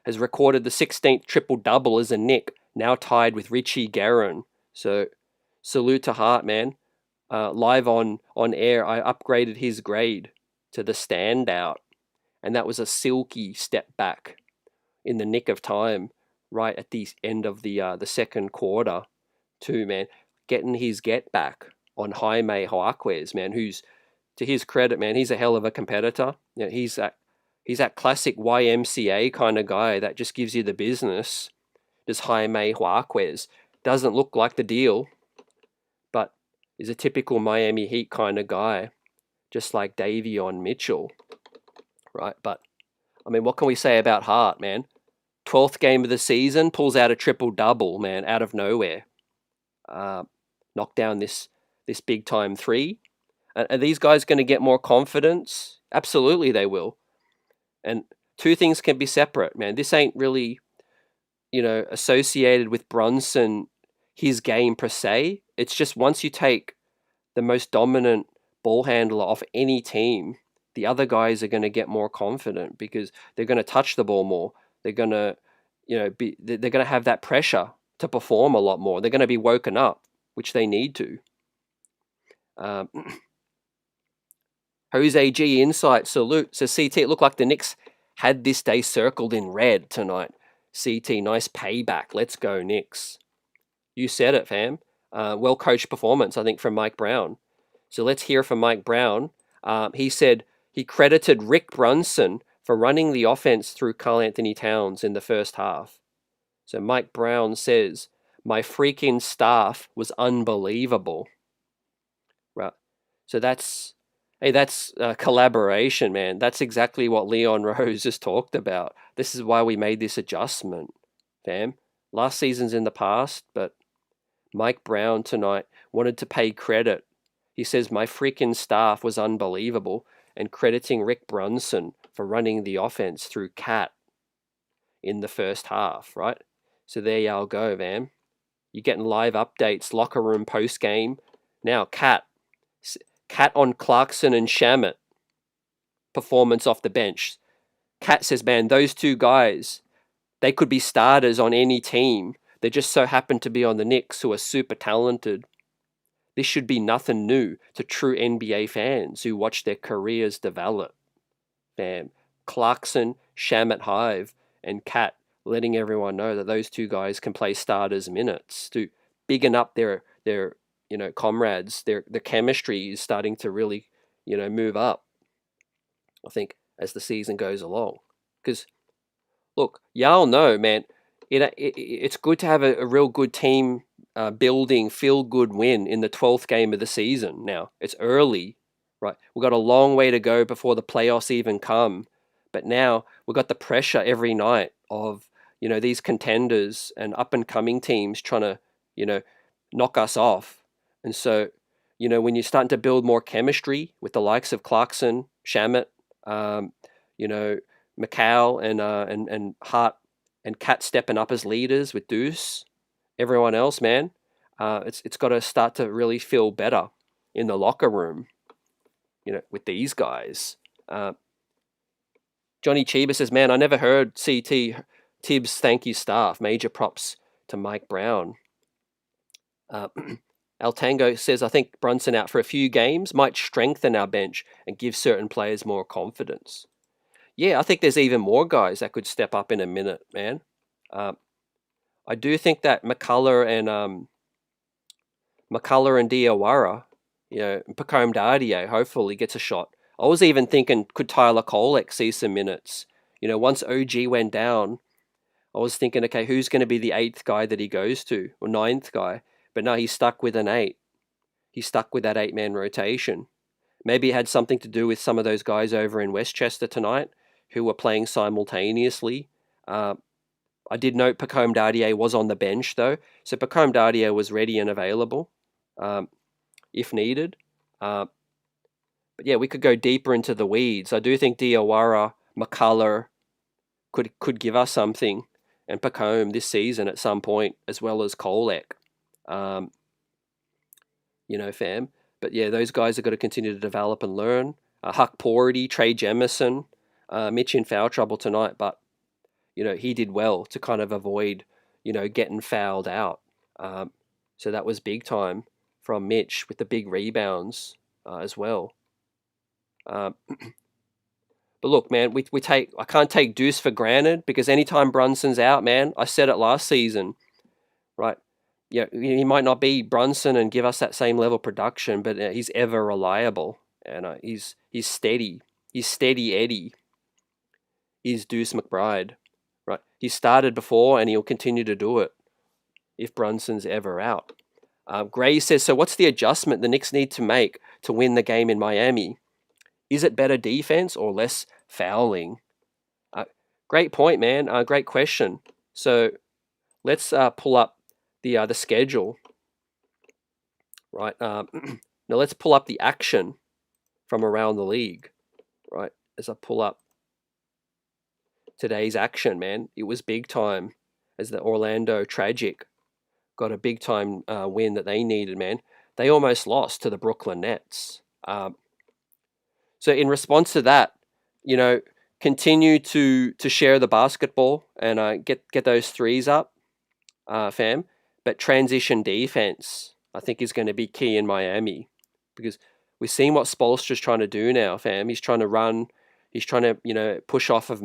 has recorded the 16th triple-double as a Knick, now tied with Richie Guerin. So salute to Hart, man. Live on air, I upgraded his grade to the standout, and that was a silky step back in the nick of time, right at the end of the second quarter, too, man. Getting his get back on Jaime Jaquez, man, who's, to his credit, man, he's a hell of a competitor. You know, he's that classic YMCA kind of guy that just gives you the business. Does Jaime Jaquez doesn't look like the deal, but is a typical Miami Heat kind of guy, just like Davion Mitchell, right? But I mean, what can we say about Hart, man? 12th game of the season, pulls out a triple-double, man, out of nowhere. Knocked down this big time three. Are these guys going to get more confidence? Absolutely, they will. And two things can be separate, man. This ain't really, associated with Brunson, his game per se. It's just once you take the most dominant ball handler off any team, the other guys are going to get more confident because they're going to touch the ball more. They're going to, they're going to have that pressure to perform a lot more. They're going to be woken up, which they need to. Jose G Insight salute. So CT, it looked like the Knicks had this day circled in red tonight. CT, nice payback. Let's go Knicks. You said it, fam. Well coached performance, I think, from Mike Brown. So let's hear from Mike Brown. He said he credited Rick Brunson for running the offense through Karl Anthony Towns in the first half. So Mike Brown says, my freaking staff was unbelievable. Right. So that's collaboration, man. That's exactly what Leon Rose just talked about. This is why we made this adjustment, fam. Last season's in the past, but Mike Brown tonight wanted to pay credit. He says, my freaking staff was unbelievable, and crediting Rick Brunson for running the offense through Cat in the first half, right? So there y'all go, man. You're getting live updates, locker room post-game. Now, Cat on Clarkson and Shamet. Performance off the bench. Cat says, man, those two guys, they could be starters on any team. They just so happen to be on the Knicks, who are super talented. This should be nothing new to true NBA fans who watch their careers develop. Fam, Clarkson, Shamet Hive, and Cat letting everyone know that those two guys can play starters minutes to bigging up their comrades. Their chemistry is starting to really, move up, I think, as the season goes along. Because, look, y'all know, man, it's good to have a real good team building, feel-good win in the 12th game of the season. Now, it's early, right? We've got a long way to go before the playoffs even come. But now we've got the pressure every night of, these contenders and up-and-coming teams trying to, knock us off. And so, when you're starting to build more chemistry with the likes of Clarkson, Shamet, McCall and Hart and Cat stepping up as leaders with Deuce, everyone else, man, it's got to start to really feel better in the locker room, with these guys. Johnny Chiba says, man, I never heard CT Tibbs thank you staff. Major props to Mike Brown. Altango says, I think Brunson out for a few games might strengthen our bench and give certain players more confidence. Yeah, I think there's even more guys that could step up in a minute, man. I do think that McCullough and Diawara, Pacome Dardier hopefully gets a shot. I was even thinking, could Tyler Kolek see some minutes? Once OG went down, I was thinking, okay, who's going to be the 8th guy that he goes to, or 9th guy? But no, he's stuck with an 8. He's stuck with that 8-man rotation. Maybe it had something to do with some of those guys over in Westchester tonight who were playing simultaneously. I did note Pacome Dardier was on the bench, though. So Pacome Dardier was ready and available if needed. But yeah, we could go deeper into the weeds. I do think Diawara, McCullough could give us something, and Pacome this season at some point, as well as Kolek. Fam. But yeah, those guys have got to continue to develop and learn. Huck Porty, Trey Jemison, Mitch in foul trouble tonight, but he did well to kind of avoid, getting fouled out. So that was big time from Mitch with the big rebounds as well. But look, man, I can't take Deuce for granted, because anytime Brunson's out, man, I said it last season, right? Yeah, he might not be Brunson and give us that same level of production, but he's ever reliable, and he's steady. He's steady Eddie. He's Deuce McBride, right? He started before, and he'll continue to do it if Brunson's ever out. Gray says, so what's the adjustment the Knicks need to make to win the game in Miami? Is it better defense or less fouling? Great point, man. Great question. So let's pull up the schedule, right? Now let's pull up the action from around the league, right? As I pull up today's action, man, it was big time as the Orlando Tragic got a big time win that they needed, man. They almost lost to the Brooklyn Nets. So in response to that, continue to share the basketball and get those threes up, fam. But transition defense, I think, is going to be key in Miami, because we've seen what Spoelstra's trying to do now, fam. He's trying to run. He's trying to push off of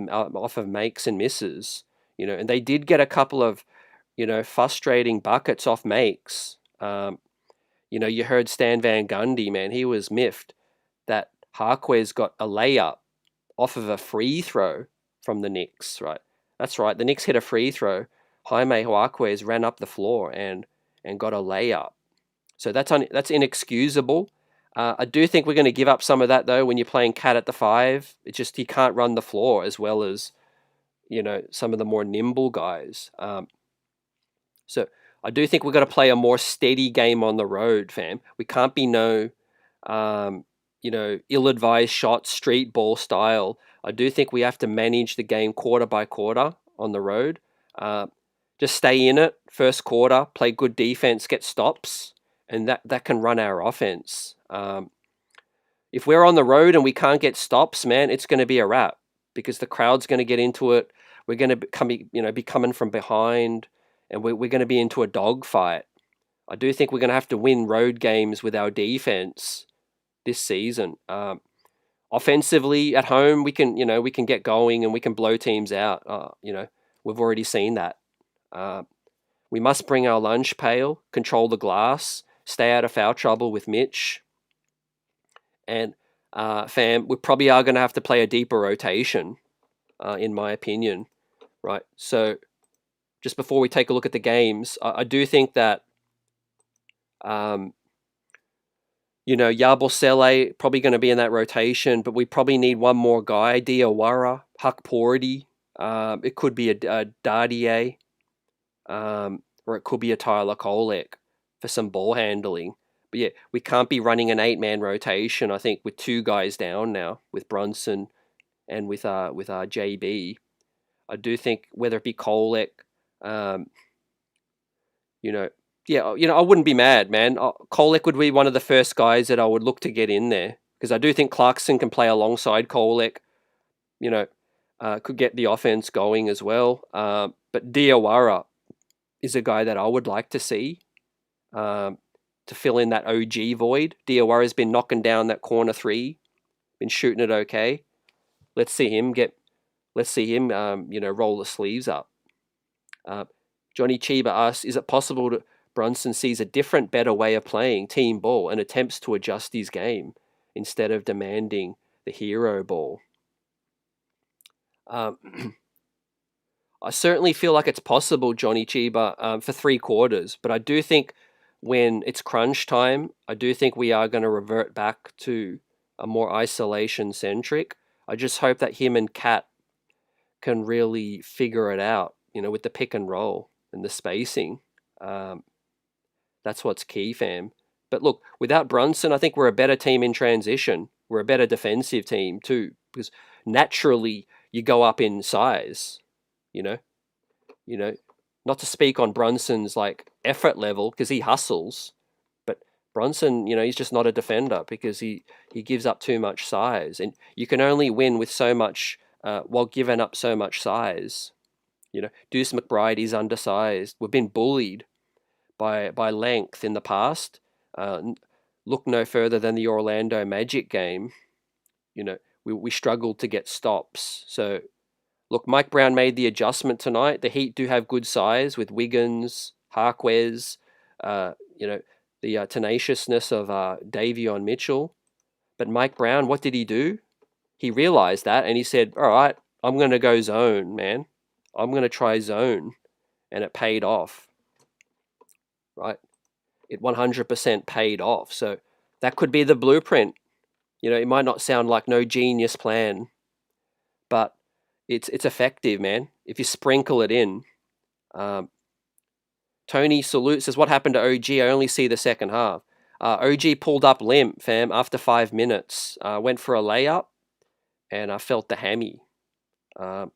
makes and misses, and they did get a couple of frustrating buckets off makes. You heard Stan Van Gundy, man. He was miffed that Harquez got a layup off of a free throw from the Knicks, right? That's right. The Knicks hit a free throw. Jaime Harquez ran up the floor and got a layup. So that's inexcusable. I do think we're going to give up some of that, though, when you're playing Cat at the 5. It's just he can't run the floor as well as, some of the more nimble guys. So I do think we've got to play a more steady game on the road, fam. We can't be ill-advised shot, street ball style. I do think we have to manage the game quarter by quarter on the road. Just stay in it first quarter, play good defense, get stops, and that can run our offense. If we're on the road and we can't get stops, man, it's going to be a wrap, because the crowd's going to get into it. We're going to be coming from behind, and we're going to be into a dogfight. I do think we're going to have to win road games with our defense this season. Offensively at home, we can get going and we can blow teams out. We've already seen that. We must bring our lunch pail, control the glass, stay out of foul trouble with Mitch. And fam, we probably are going to have to play a deeper rotation, in my opinion. Right. So just before we take a look at the games, I do think that Yabusele probably going to be in that rotation, but we probably need one more guy, Diawara, Huck Porty. It could be a Dardier, or it could be a Tyler Kolek for some ball handling. But yeah, we can't be running an 8-man rotation, I think, with 2 guys down now, with Brunson and with JB. I do think whether it be Kolek, I wouldn't be mad, man. Kolek would be one of the first guys that I would look to get in there, because I do think Clarkson can play alongside Kolek. Could get the offense going as well. But Diawara is a guy that I would like to see to fill in that OG void. Diawara's been knocking down that corner 3, been shooting it okay. Let's see him roll the sleeves up. Johnny Chiba asks, is it possible that Brunson sees a different, better way of playing team ball and attempts to adjust his game instead of demanding the hero ball? I certainly feel like it's possible, Johnny Chiba, for 3 quarters, but I do think when it's crunch time, I do think we are going to revert back to a more isolation-centric. I just hope that him and Kat can really figure it out, with the pick and roll and the spacing. That's what's key, fam. But look, without Brunson, I think we're a better team in transition. We're a better defensive team too, because naturally you go up in size, not to speak on Brunson's effort level, because he hustles, but Brunson, he's just not a defender because he gives up too much size, and you can only win with so much while giving up so much size. Deuce McBride is undersized. We've been bullied by length in the past. Look no further than the Orlando Magic game. We struggled to get stops. So, look, Mike Brown made the adjustment tonight. The Heat do have good size with Wiggins, Harquez, the tenaciousness of Davion Mitchell. But Mike Brown, what did he do? He realized that and he said, all right, I'm going to go zone, man. I'm going to try zone. And it paid off, right? It 100% paid off. So that could be the blueprint. It might not sound like no genius plan, but it's effective, man. If you sprinkle it in. Tony Salute says, what happened to OG? I only see the second half. OG pulled up limp, fam, after 5 minutes. Went for a layup, and I felt the hammy. And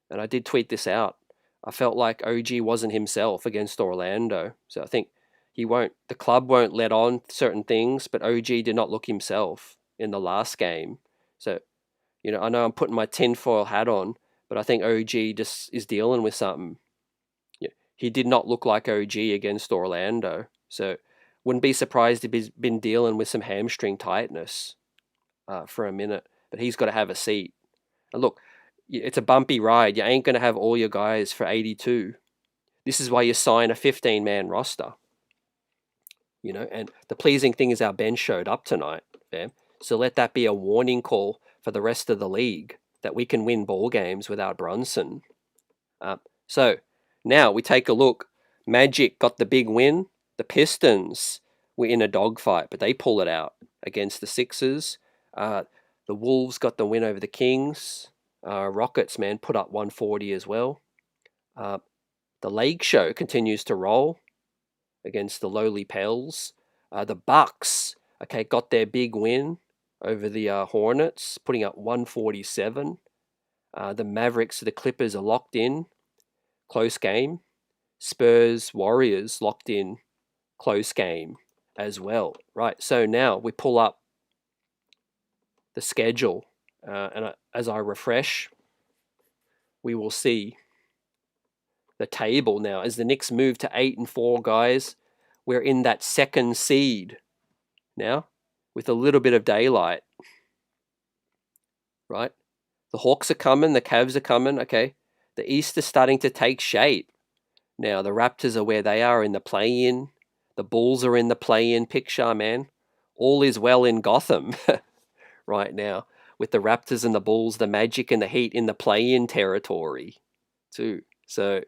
I did tweet this out. I felt like OG wasn't himself against Orlando. So I think the club won't let on certain things, but OG did not look himself in the last game. So, I know I'm putting my tinfoil hat on, but I think OG just is dealing with something. He did not look like OG against Orlando. So wouldn't be surprised if he's been dealing with some hamstring tightness for a minute. But he's got to have a seat. And look, it's a bumpy ride. You ain't going to have all your guys for 82. This is why you sign a 15-man roster. And the pleasing thing is our bench showed up tonight, fam. So let that be a warning call for the rest of the league that we can win ball games without Brunson. So now we take a look. Magic got the big win. The Pistons were in a dogfight, but they pull it out against the Sixers. The Wolves got the win over the Kings. Rockets, man, put up 140 as well. The Lake Show continues to roll against the lowly Pels. The Bucks, got their big win over the Hornets, putting up 147. The Mavericks, the Clippers are locked in. Close game. Spurs, Warriors locked in. Close game as well. Right, so now we pull up the schedule. And as I refresh, we will see the table now. As the Knicks move to 8-4, guys, we're in that second seed now with a little bit of daylight. Right? The Hawks are coming. The Cavs are coming. Okay. The East is starting to take shape. Now, the Raptors are where they are in the play-in. The Bulls are in the play-in picture, man. All is well in Gotham right now with the Raptors and the Bulls, the Magic and the Heat in the play-in territory too. So,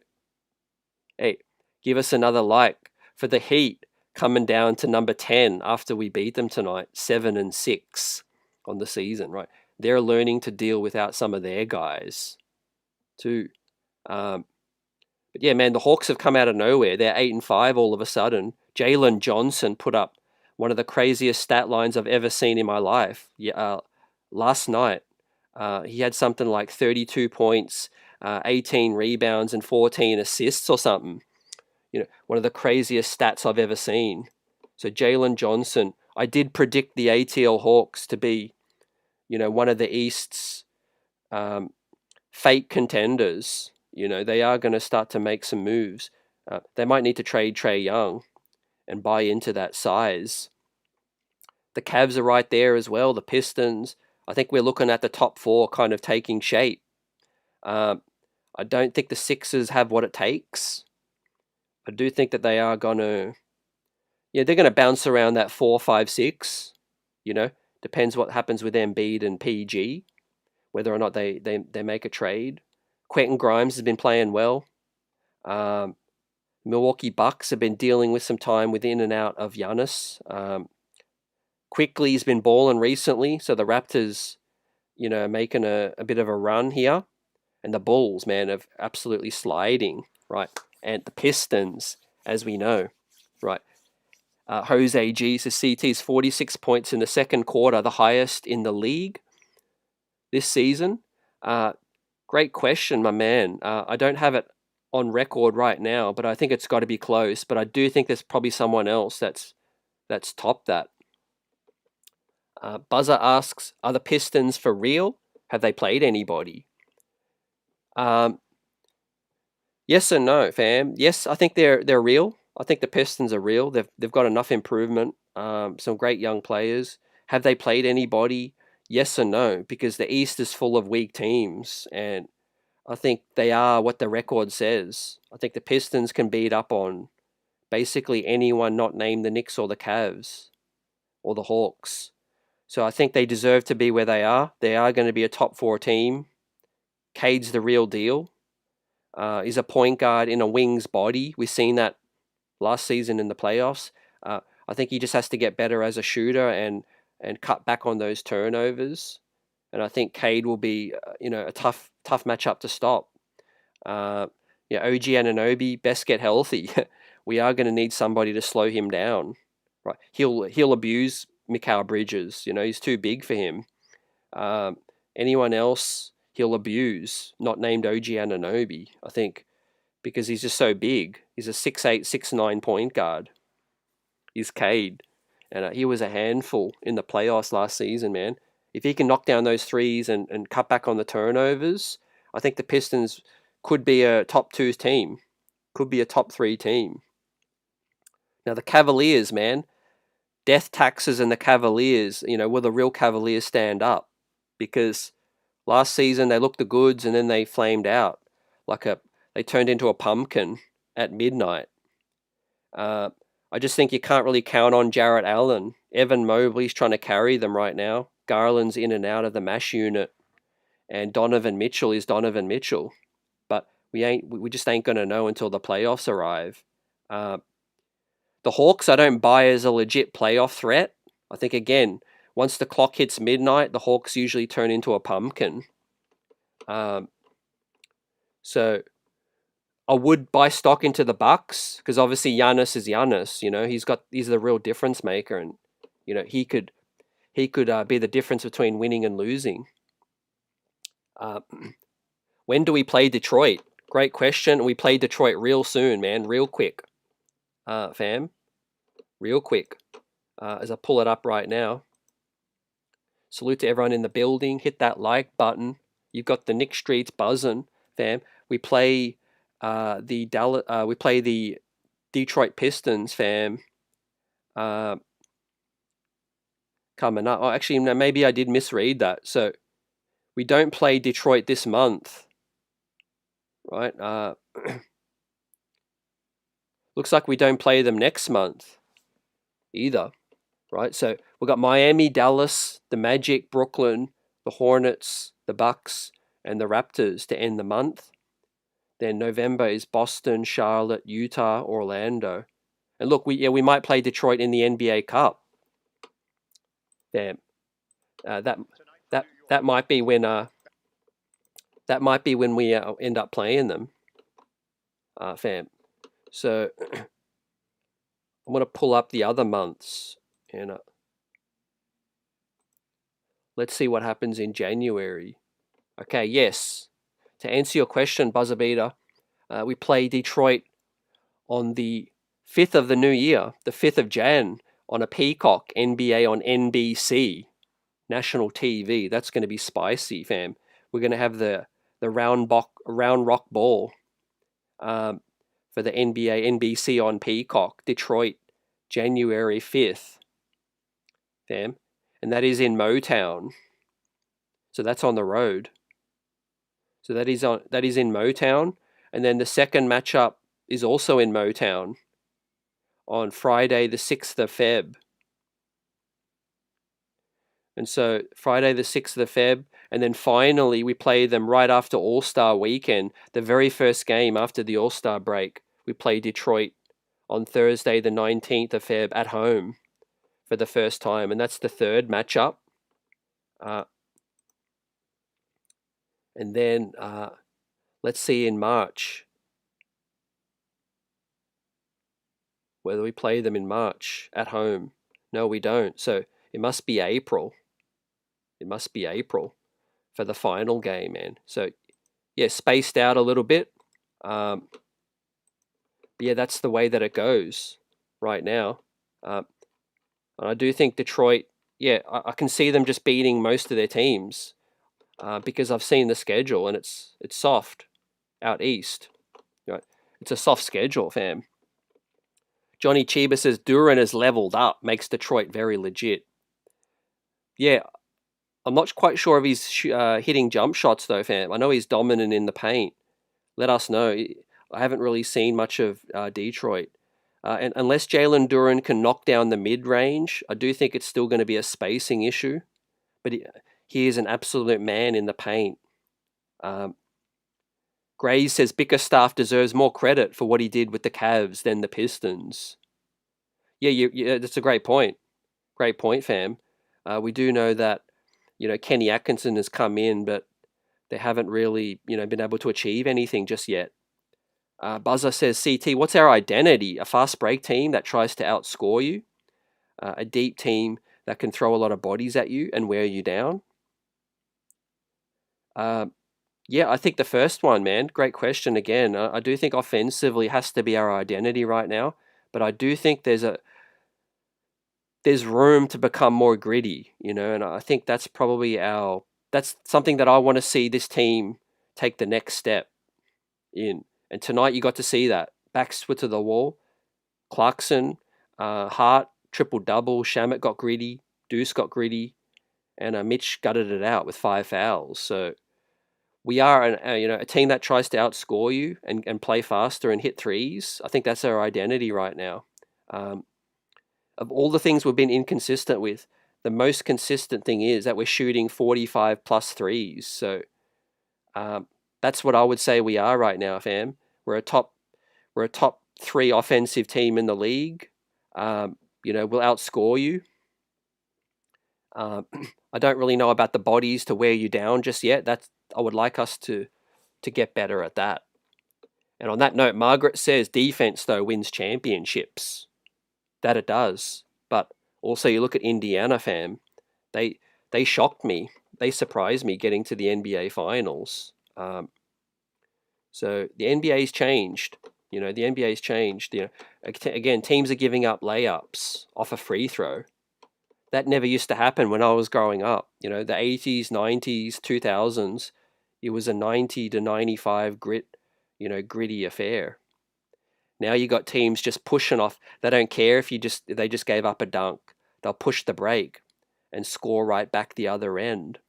hey, give us another like for the Heat coming down to number 10 after we beat them tonight, 7-6 on the season, right? They're learning to deal without some of their guys too. But yeah, man, the Hawks have come out of nowhere. They're 8-5 all of a sudden. Jalen Johnson put up one of the craziest stat lines I've ever seen in my life. Last night, he had something like 32 points, 18 rebounds, and 14 assists or something. One of the craziest stats I've ever seen. So Jalen Johnson, I did predict the ATL Hawks to be, one of the East's fake contenders. They are going to start to make some moves. They might need to trade Trae Young and buy into that size. The Cavs are right there as well. The Pistons. I think we're looking at the top four kind of taking shape. I don't think the Sixers have what it takes. I do think that they are going to... they're going to bounce around that 4, 5, 6. Depends what happens with Embiid and PG. Whether or not they make a trade. Quentin Grimes has been playing well. Milwaukee Bucks have been dealing with some time with in and out of Giannis. Quickly's been balling recently, so the Raptors, making a bit of a run here. And the Bulls, man, are absolutely sliding, right? And the Pistons, as we know, right? Jose G says CT's 46 points in the second quarter, the highest in the league this season. Great question, my man. I don't have it on record right now, but I think it's got to be close. But I do think there's probably someone else that's topped that. Buzzer asks, are the Pistons for real? Have they played anybody? Yes and no, fam. Yes, I think they're real. I think the Pistons are real. They've got enough improvement. Some great young players. Have they played anybody? Yes and no, because the East is full of weak teams, and I think they are what the record says. I think the Pistons can beat up on basically anyone not named the Knicks or the Cavs or the Hawks. So I think they deserve to be where they are. They are going to be a top 4 team. Cade's the real deal. He's a point guard in a wing's body. We've seen that last season in the playoffs. I think he just has to get better as a shooter and cut back on those turnovers. And I think Cade will be a tough matchup to stop. OG Anunoby, best get healthy. We are going to need somebody to slow him down. Right, he'll abuse Mikal Bridges. He's too big for him. Anyone else he'll abuse, not named OG Anunoby, I think, because he's just so big. He's a 6'8", 6'9" point guard. He's Cade. And he was a handful in the playoffs last season, man. If he can knock down those threes and cut back on the turnovers, I think the Pistons could be a top 2 team. Could be a top 3 team. Now the Cavaliers, man. Death taxes and the Cavaliers, will the real Cavaliers stand up? Because last season they looked the goods and then they flamed out. They turned into a pumpkin at midnight. I just think you can't really count on Jarrett Allen. Evan Mobley's trying to carry them right now. Garland's in and out of the MASH unit. And Donovan Mitchell is Donovan Mitchell. But we just ain't going to know until the playoffs arrive. The Hawks, I don't buy as a legit playoff threat. I think, again, once the clock hits midnight, the Hawks usually turn into a pumpkin. So I would buy stock into the Bucks because obviously Giannis is Giannis. He's the real difference maker, and he could be the difference between winning and losing. When do we play Detroit? Great question. We play Detroit real soon, man. Real quick, fam. Real quick. As I pull it up right now. Salute to everyone in the building. Hit that like button. You've got the Knicks streets buzzing, fam. We play the Detroit Pistons, fam. Coming up. Oh, actually, maybe I did misread that. So we don't play Detroit this month, right? Looks like we don't play them next month either, right? So we've got Miami, Dallas, the Magic, Brooklyn, the Hornets, the Bucks, and the Raptors to end the month. Then November is Boston, Charlotte, Utah, Orlando. And look, we might play Detroit in the NBA Cup. Damn. That might be when we end up playing them. Fam. So I'm going to pull up the other months and let's see what happens in January. Okay, yes. To answer your question, Buzzer Beater, we play Detroit on the 5th of the new year, the 5th of Jan, on a Peacock, NBA on NBC, national TV. That's going to be spicy, fam. We're going to have the round rock ball for the NBA, NBC on Peacock, Detroit, January 5th, fam. And that is in Motown. So that's on the road. So that is in Motown. And then the second matchup is also in Motown on Friday the 6th of Feb. And so Friday the 6th of Feb, and then finally we play them right after All-Star weekend, the very first game after the All-Star break. We play Detroit on Thursday the 19th of Feb at home for the first time, and that's the third matchup. And then let's see in March whether we play them in March at home. No, we don't. So it must be April. It must be April for the final game, man. So yeah, spaced out a little bit. But yeah, that's the way that it goes right now. And I do think Detroit, yeah, I can see them just beating most of their teams because I've seen the schedule and it's soft out east. Right? It's a soft schedule, fam. Johnny Chiba says Duran has leveled up, makes Detroit very legit. Yeah, I'm not quite sure if he's hitting jump shots though, fam. I know he's dominant in the paint. Let us know. I haven't really seen much of Detroit. And unless Jalen Duran can knock down the mid-range, I do think it's still going to be a spacing issue. But he is an absolute man in the paint. Gray says Bickerstaff deserves more credit for what he did with the Cavs than the Pistons. Yeah, that's a great point. Great point, fam. We do know that, Kenny Atkinson has come in, but they haven't really, been able to achieve anything just yet. Buzzer says, CT, what's our identity? A fast break team that tries to outscore you? A deep team that can throw a lot of bodies at you and wear you down? Yeah, I think the first one, man. Great question again. I do think offensively has to be our identity right now, but I do think there's room to become more gritty, and I think that's probably that's something that I want to see this team take the next step in. And tonight you got to see that. Backs were to the wall. Clarkson, Hart, triple-double. Shamet got gritty. Deuce got gritty. And Mitch gutted it out with 5 fouls. So we are a team that tries to outscore you and play faster and hit threes. I think that's our identity right now. Of all the things we've been inconsistent with, the most consistent thing is that we're shooting 45 plus threes. So that's what I would say we are right now, fam. We're a top 3 offensive team in the league. We'll outscore you. I don't really know about the bodies to wear you down just yet. I would like us to get better at that. And on that note, Margaret says defense though wins championships. That it does. But also you look at Indiana, fam. They shocked me. They surprised me getting to the NBA Finals. So the NBA's changed. The NBA's changed. Again, teams are giving up layups off a free throw. That never used to happen when I was growing up. The 80s, 90s, 2000s, it was a 90 to 95 gritty affair. Now you got teams just pushing off. They don't care if they just gave up a dunk. They'll push the break and score right back the other end.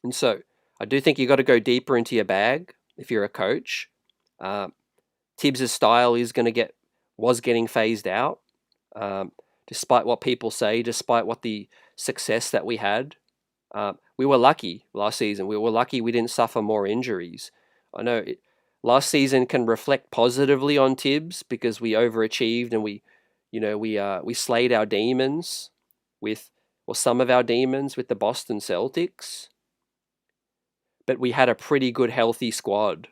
And so I do think you got to go deeper into your bag if you're a coach. Tibbs' style was getting phased out, despite what people say, despite what the success that we had. We were lucky last season. We were lucky we didn't suffer more injuries. I know last season can reflect positively on Tibbs because we overachieved and we slayed our demons some of our demons with the Boston Celtics. But we had a pretty good healthy squad,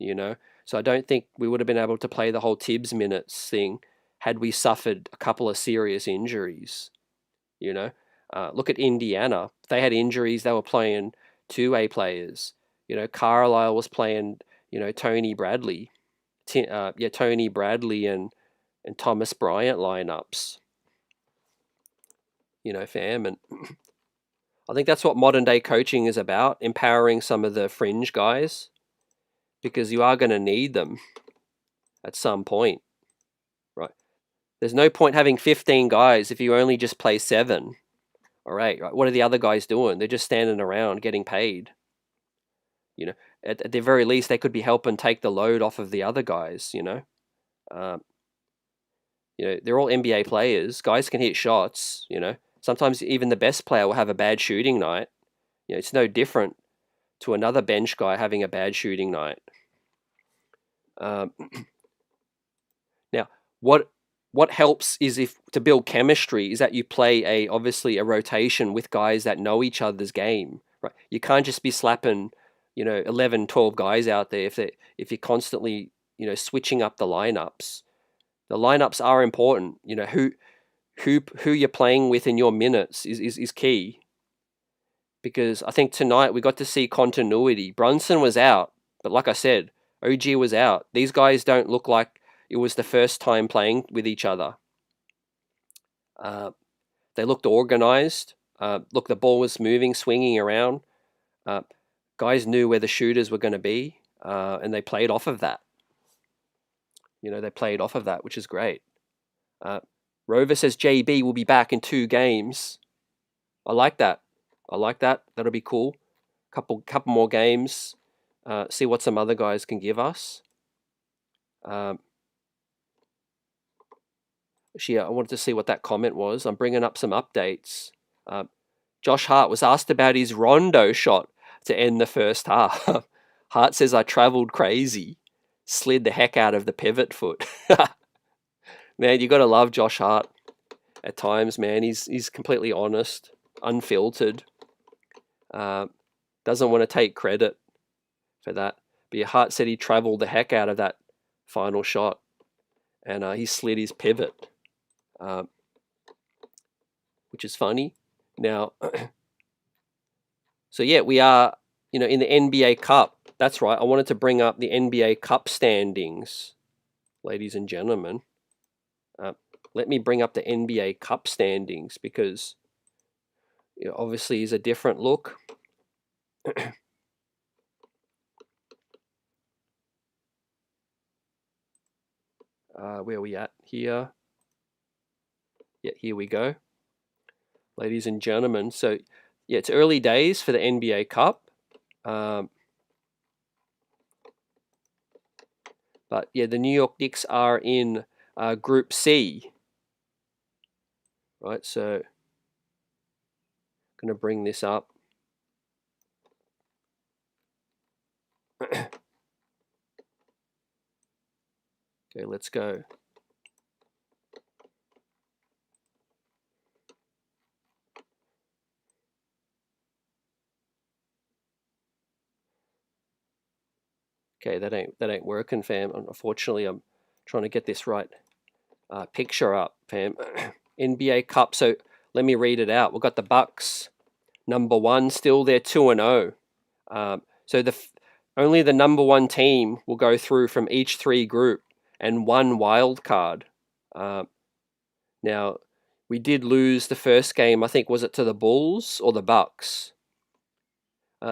So I don't think we would have been able to play the whole Tibbs minutes thing had we suffered a couple of serious injuries, Look at Indiana. If they had injuries, they were playing 2-way players. Carlisle was playing, Tony Bradley. Tony Bradley and Thomas Bryant lineups. Fam. And I think that's what modern day coaching is about, empowering some of the fringe guys, because you are going to need them at some point, right? There's no point having 15 guys if you only just play 7 or 8, right? What are the other guys doing? They're just standing around getting paid. At the very least, they could be helping take the load off of the other guys, they're all NBA players. Guys can hit shots, Sometimes even the best player will have a bad shooting night. It's no different to another bench guy having a bad shooting night. Now, what helps is to build chemistry is that you play obviously a rotation with guys that know each other's game. Right? You can't just be slapping 11, 12 guys out there if you're constantly switching up the lineups. The lineups are important. Who you're playing with in your minutes is key. Because I think tonight we got to see continuity. Brunson was out, but like I said, OG was out. These guys don't look like it was the first time playing with each other. They looked organized. Look, the ball was moving, swinging around. Guys knew where the shooters were going to be, and they played off of that. You know, they played off of that, which is great. Rover says JB will be back in 2 games. I like that. I like that. That'll be cool. Couple more games. See what some other guys can give us. I wanted to see what that comment was. I'm bringing up some updates. Josh Hart was asked about his rondo shot to end the first half. Hart says, I travelled crazy. Slid the heck out of the pivot foot. Man, you got to love Josh Hart at times, man. He's completely honest, unfiltered. Doesn't want to take credit for that. But Hart said he travelled the heck out of that final shot. And he slid his pivot. Which is funny. Now, so yeah, we are, in the NBA Cup. That's right. I wanted to bring up the NBA Cup standings, ladies and gentlemen. Let me bring up the NBA Cup standings because obviously is a different look. Where are we at here? Yeah, here we go. Ladies and gentlemen, so yeah, it's early days for the NBA Cup. But yeah, the New York Knicks are in Group C. Right, so I'm going to bring this up. Okay, let's go. Okay, that ain't working, fam. Unfortunately, I'm trying to get this right picture up, fam. NBA Cup. So let me read it out. We've got the Bucks, number 1, still they're 2-0. So only the number 1 team will go through from each 3 group and 1 wild card. Now, we did lose the first game. I think was it to the Bulls or the Bucks?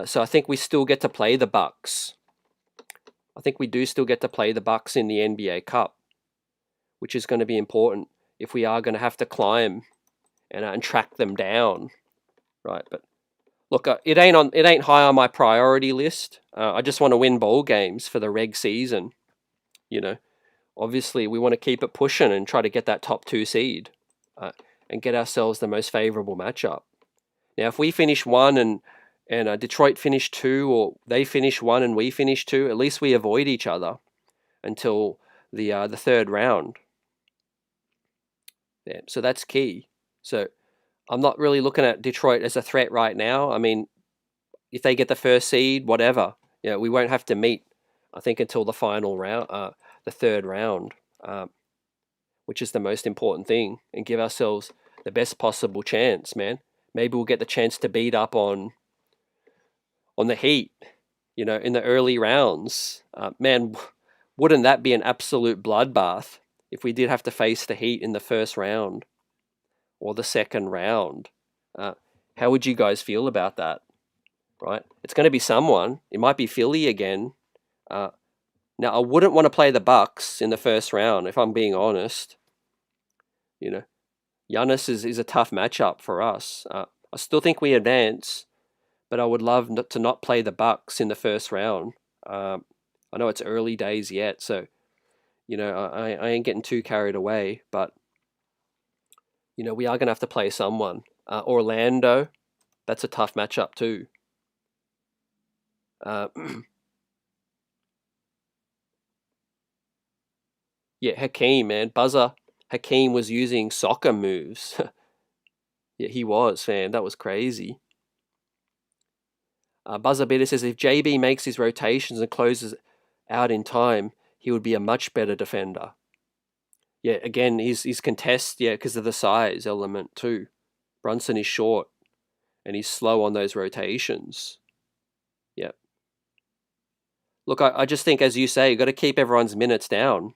So I think we still get to play the Bucks. I think we do still get to play the Bucks in the NBA Cup, which is going to be important if we are going to have to climb and track them down, right? But look, it ain't high on my priority list. I just want to win bowl games for the reg season. Obviously we want to keep it pushing and try to get that top 2 seed and get ourselves the most favorable matchup. Now, if we finish 1 and Detroit finish 2, or they finish 1 and we finish 2, at least we avoid each other until the 3rd round. Yeah, so that's key. So I'm not really looking at Detroit as a threat right now. I mean, if they get the 1st seed, whatever, we won't have to meet, I think, until the final round, the 3rd round, which is the most important thing, and give ourselves the best possible chance, man. Maybe we'll get the chance to beat up on the Heat, in the early rounds. Man, wouldn't that be an absolute bloodbath if we did have to face the Heat in the 1st round or the 2nd round? How would you guys feel about that? Right? It's going to be someone. It might be Philly again. Now, I wouldn't want to play the Bucks in the 1st round, if I'm being honest. Giannis is a tough matchup for us. I still think we advance, but I would love to not play the Bucks in the 1st round. I know it's early days yet, so I ain't getting too carried away. But we are gonna have to play someone. Orlando, that's a tough matchup too. Yeah, Hakeem, man, buzzer. Hakeem was using soccer moves. Yeah, he was, man. That was crazy. Buzzer Beater says, if JB makes his rotations and closes out in time, he would be a much better defender. Yeah, again, he's contest, because of the size element too. Brunson is short, and he's slow on those rotations. Yeah. Look, I just think, as you say, you've got to keep everyone's minutes down.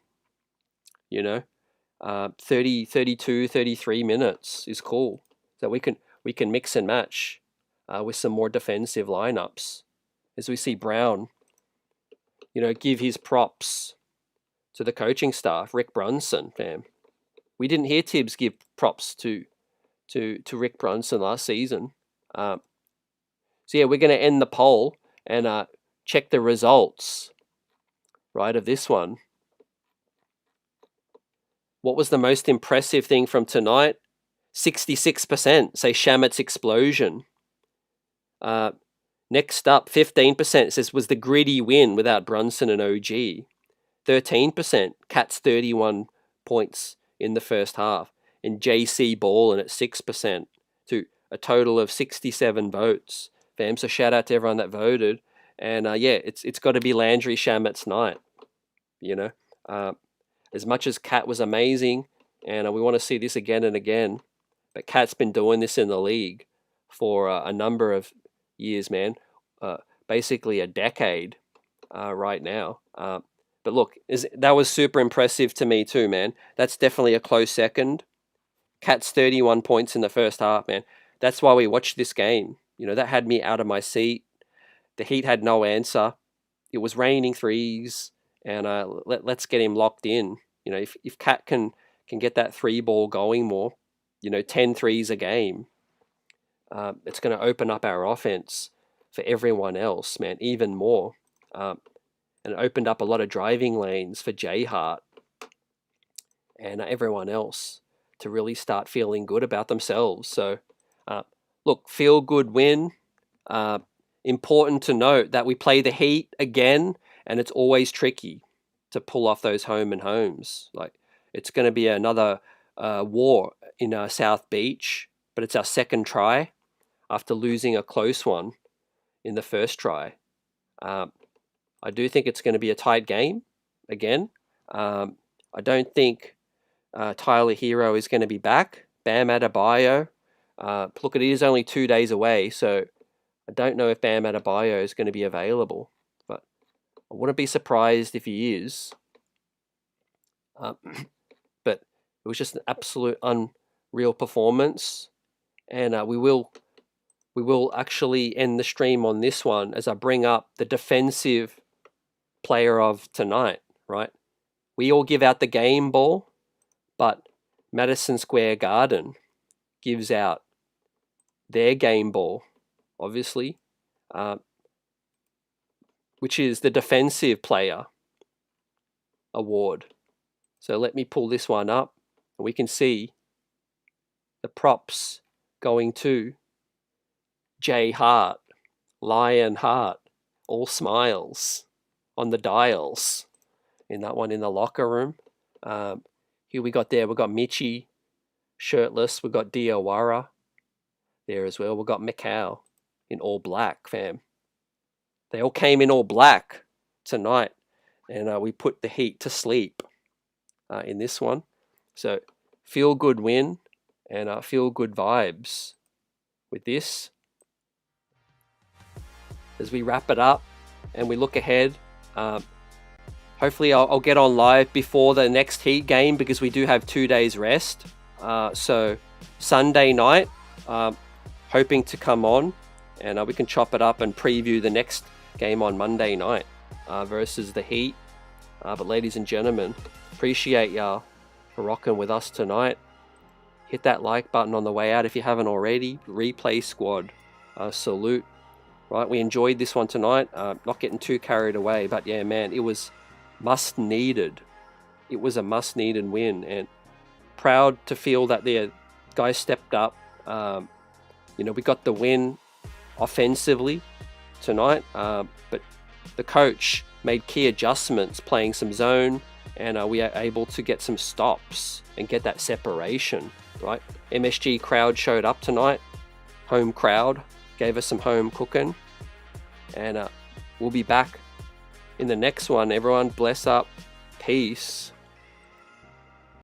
30, 32, 33 minutes is cool. So we can mix and match with some more defensive lineups. As we see Brown, give his props to the coaching staff, Rick Brunson, fam. We didn't hear Tibbs give props to Rick Brunson last season. So yeah, we're going to end the poll and check the results, right, of this one. What was the most impressive thing from tonight? 66% say Shamet's explosion. Next up, 15% says was the gritty win without Brunson and OG. 13%, Cats 31 points in the first half. And JC Ballin at 6% to a total of 67 votes. Fam, so shout out to everyone that voted. And yeah, it's got to be Landry Shamet's night. You know, as much as Cat was amazing, and we want to see this again and again, but Cat's been doing this in the league for a number of years, man. Basically a decade right now. But look, that was super impressive to me too, man. That's definitely a close second. Cat's 31 points in the first half, man. That's why we watched this game. You know, that had me out of my seat. The Heat had no answer. It was raining threes, and let's get him locked in. You know, if Cat can get that three ball going more, you know, 10 threes a game, it's going to open up our offense for everyone else, man, even more. And it opened up a lot of driving lanes for J Hart and everyone else to really start feeling good about themselves. So, look, feel good win. Important to note that we play the Heat again, and it's always tricky to pull off those home and homes. Like, it's going to be another war in South Beach, but it's our second try after losing a close one in the first try. I do think it's going to be a tight game again. I don't think Tyler Hero is going to be back. Bam Adebayo. Look, it is only 2 days away, so I don't know if Bam Adebayo is going to be available, but I wouldn't be surprised if he is. But it was just an absolute unreal performance, and we will actually end the stream on this one as I bring up the defensive player of tonight, right? We all give out the game ball, but Madison Square Garden gives out their game ball, obviously, which is the Defensive Player Award. So let me pull this one up, and we can see the props going to J Hart, Lion Hart, all smiles on the dials in that one in the locker room. Here we got Michi shirtless. We got Diawara there as well. We got Macau in all black, fam. They all came in all black tonight, and we put the Heat to sleep in this one. So feel good win and feel good vibes with this. As we wrap it up and we look ahead, hopefully I'll get on live before the next Heat game because we do have 2 days rest. So Sunday night, hoping to come on and we can chop it up and preview the next game on Monday night versus the Heat. But ladies and gentlemen, appreciate y'all for rocking with us tonight. Hit that like button on the way out if you haven't already. Replay squad, salute. Right, we enjoyed this one tonight. Not getting too carried away, but yeah, man, it was must needed. It was a must needed win, and proud to feel that the guys stepped up. You know, we got the win offensively tonight, but the coach made key adjustments, playing some zone, and we are able to get some stops and get that separation. Right, MSG crowd showed up tonight. Home crowd gave us some home cooking, and we'll be back in the next one. Everyone bless up. Peace.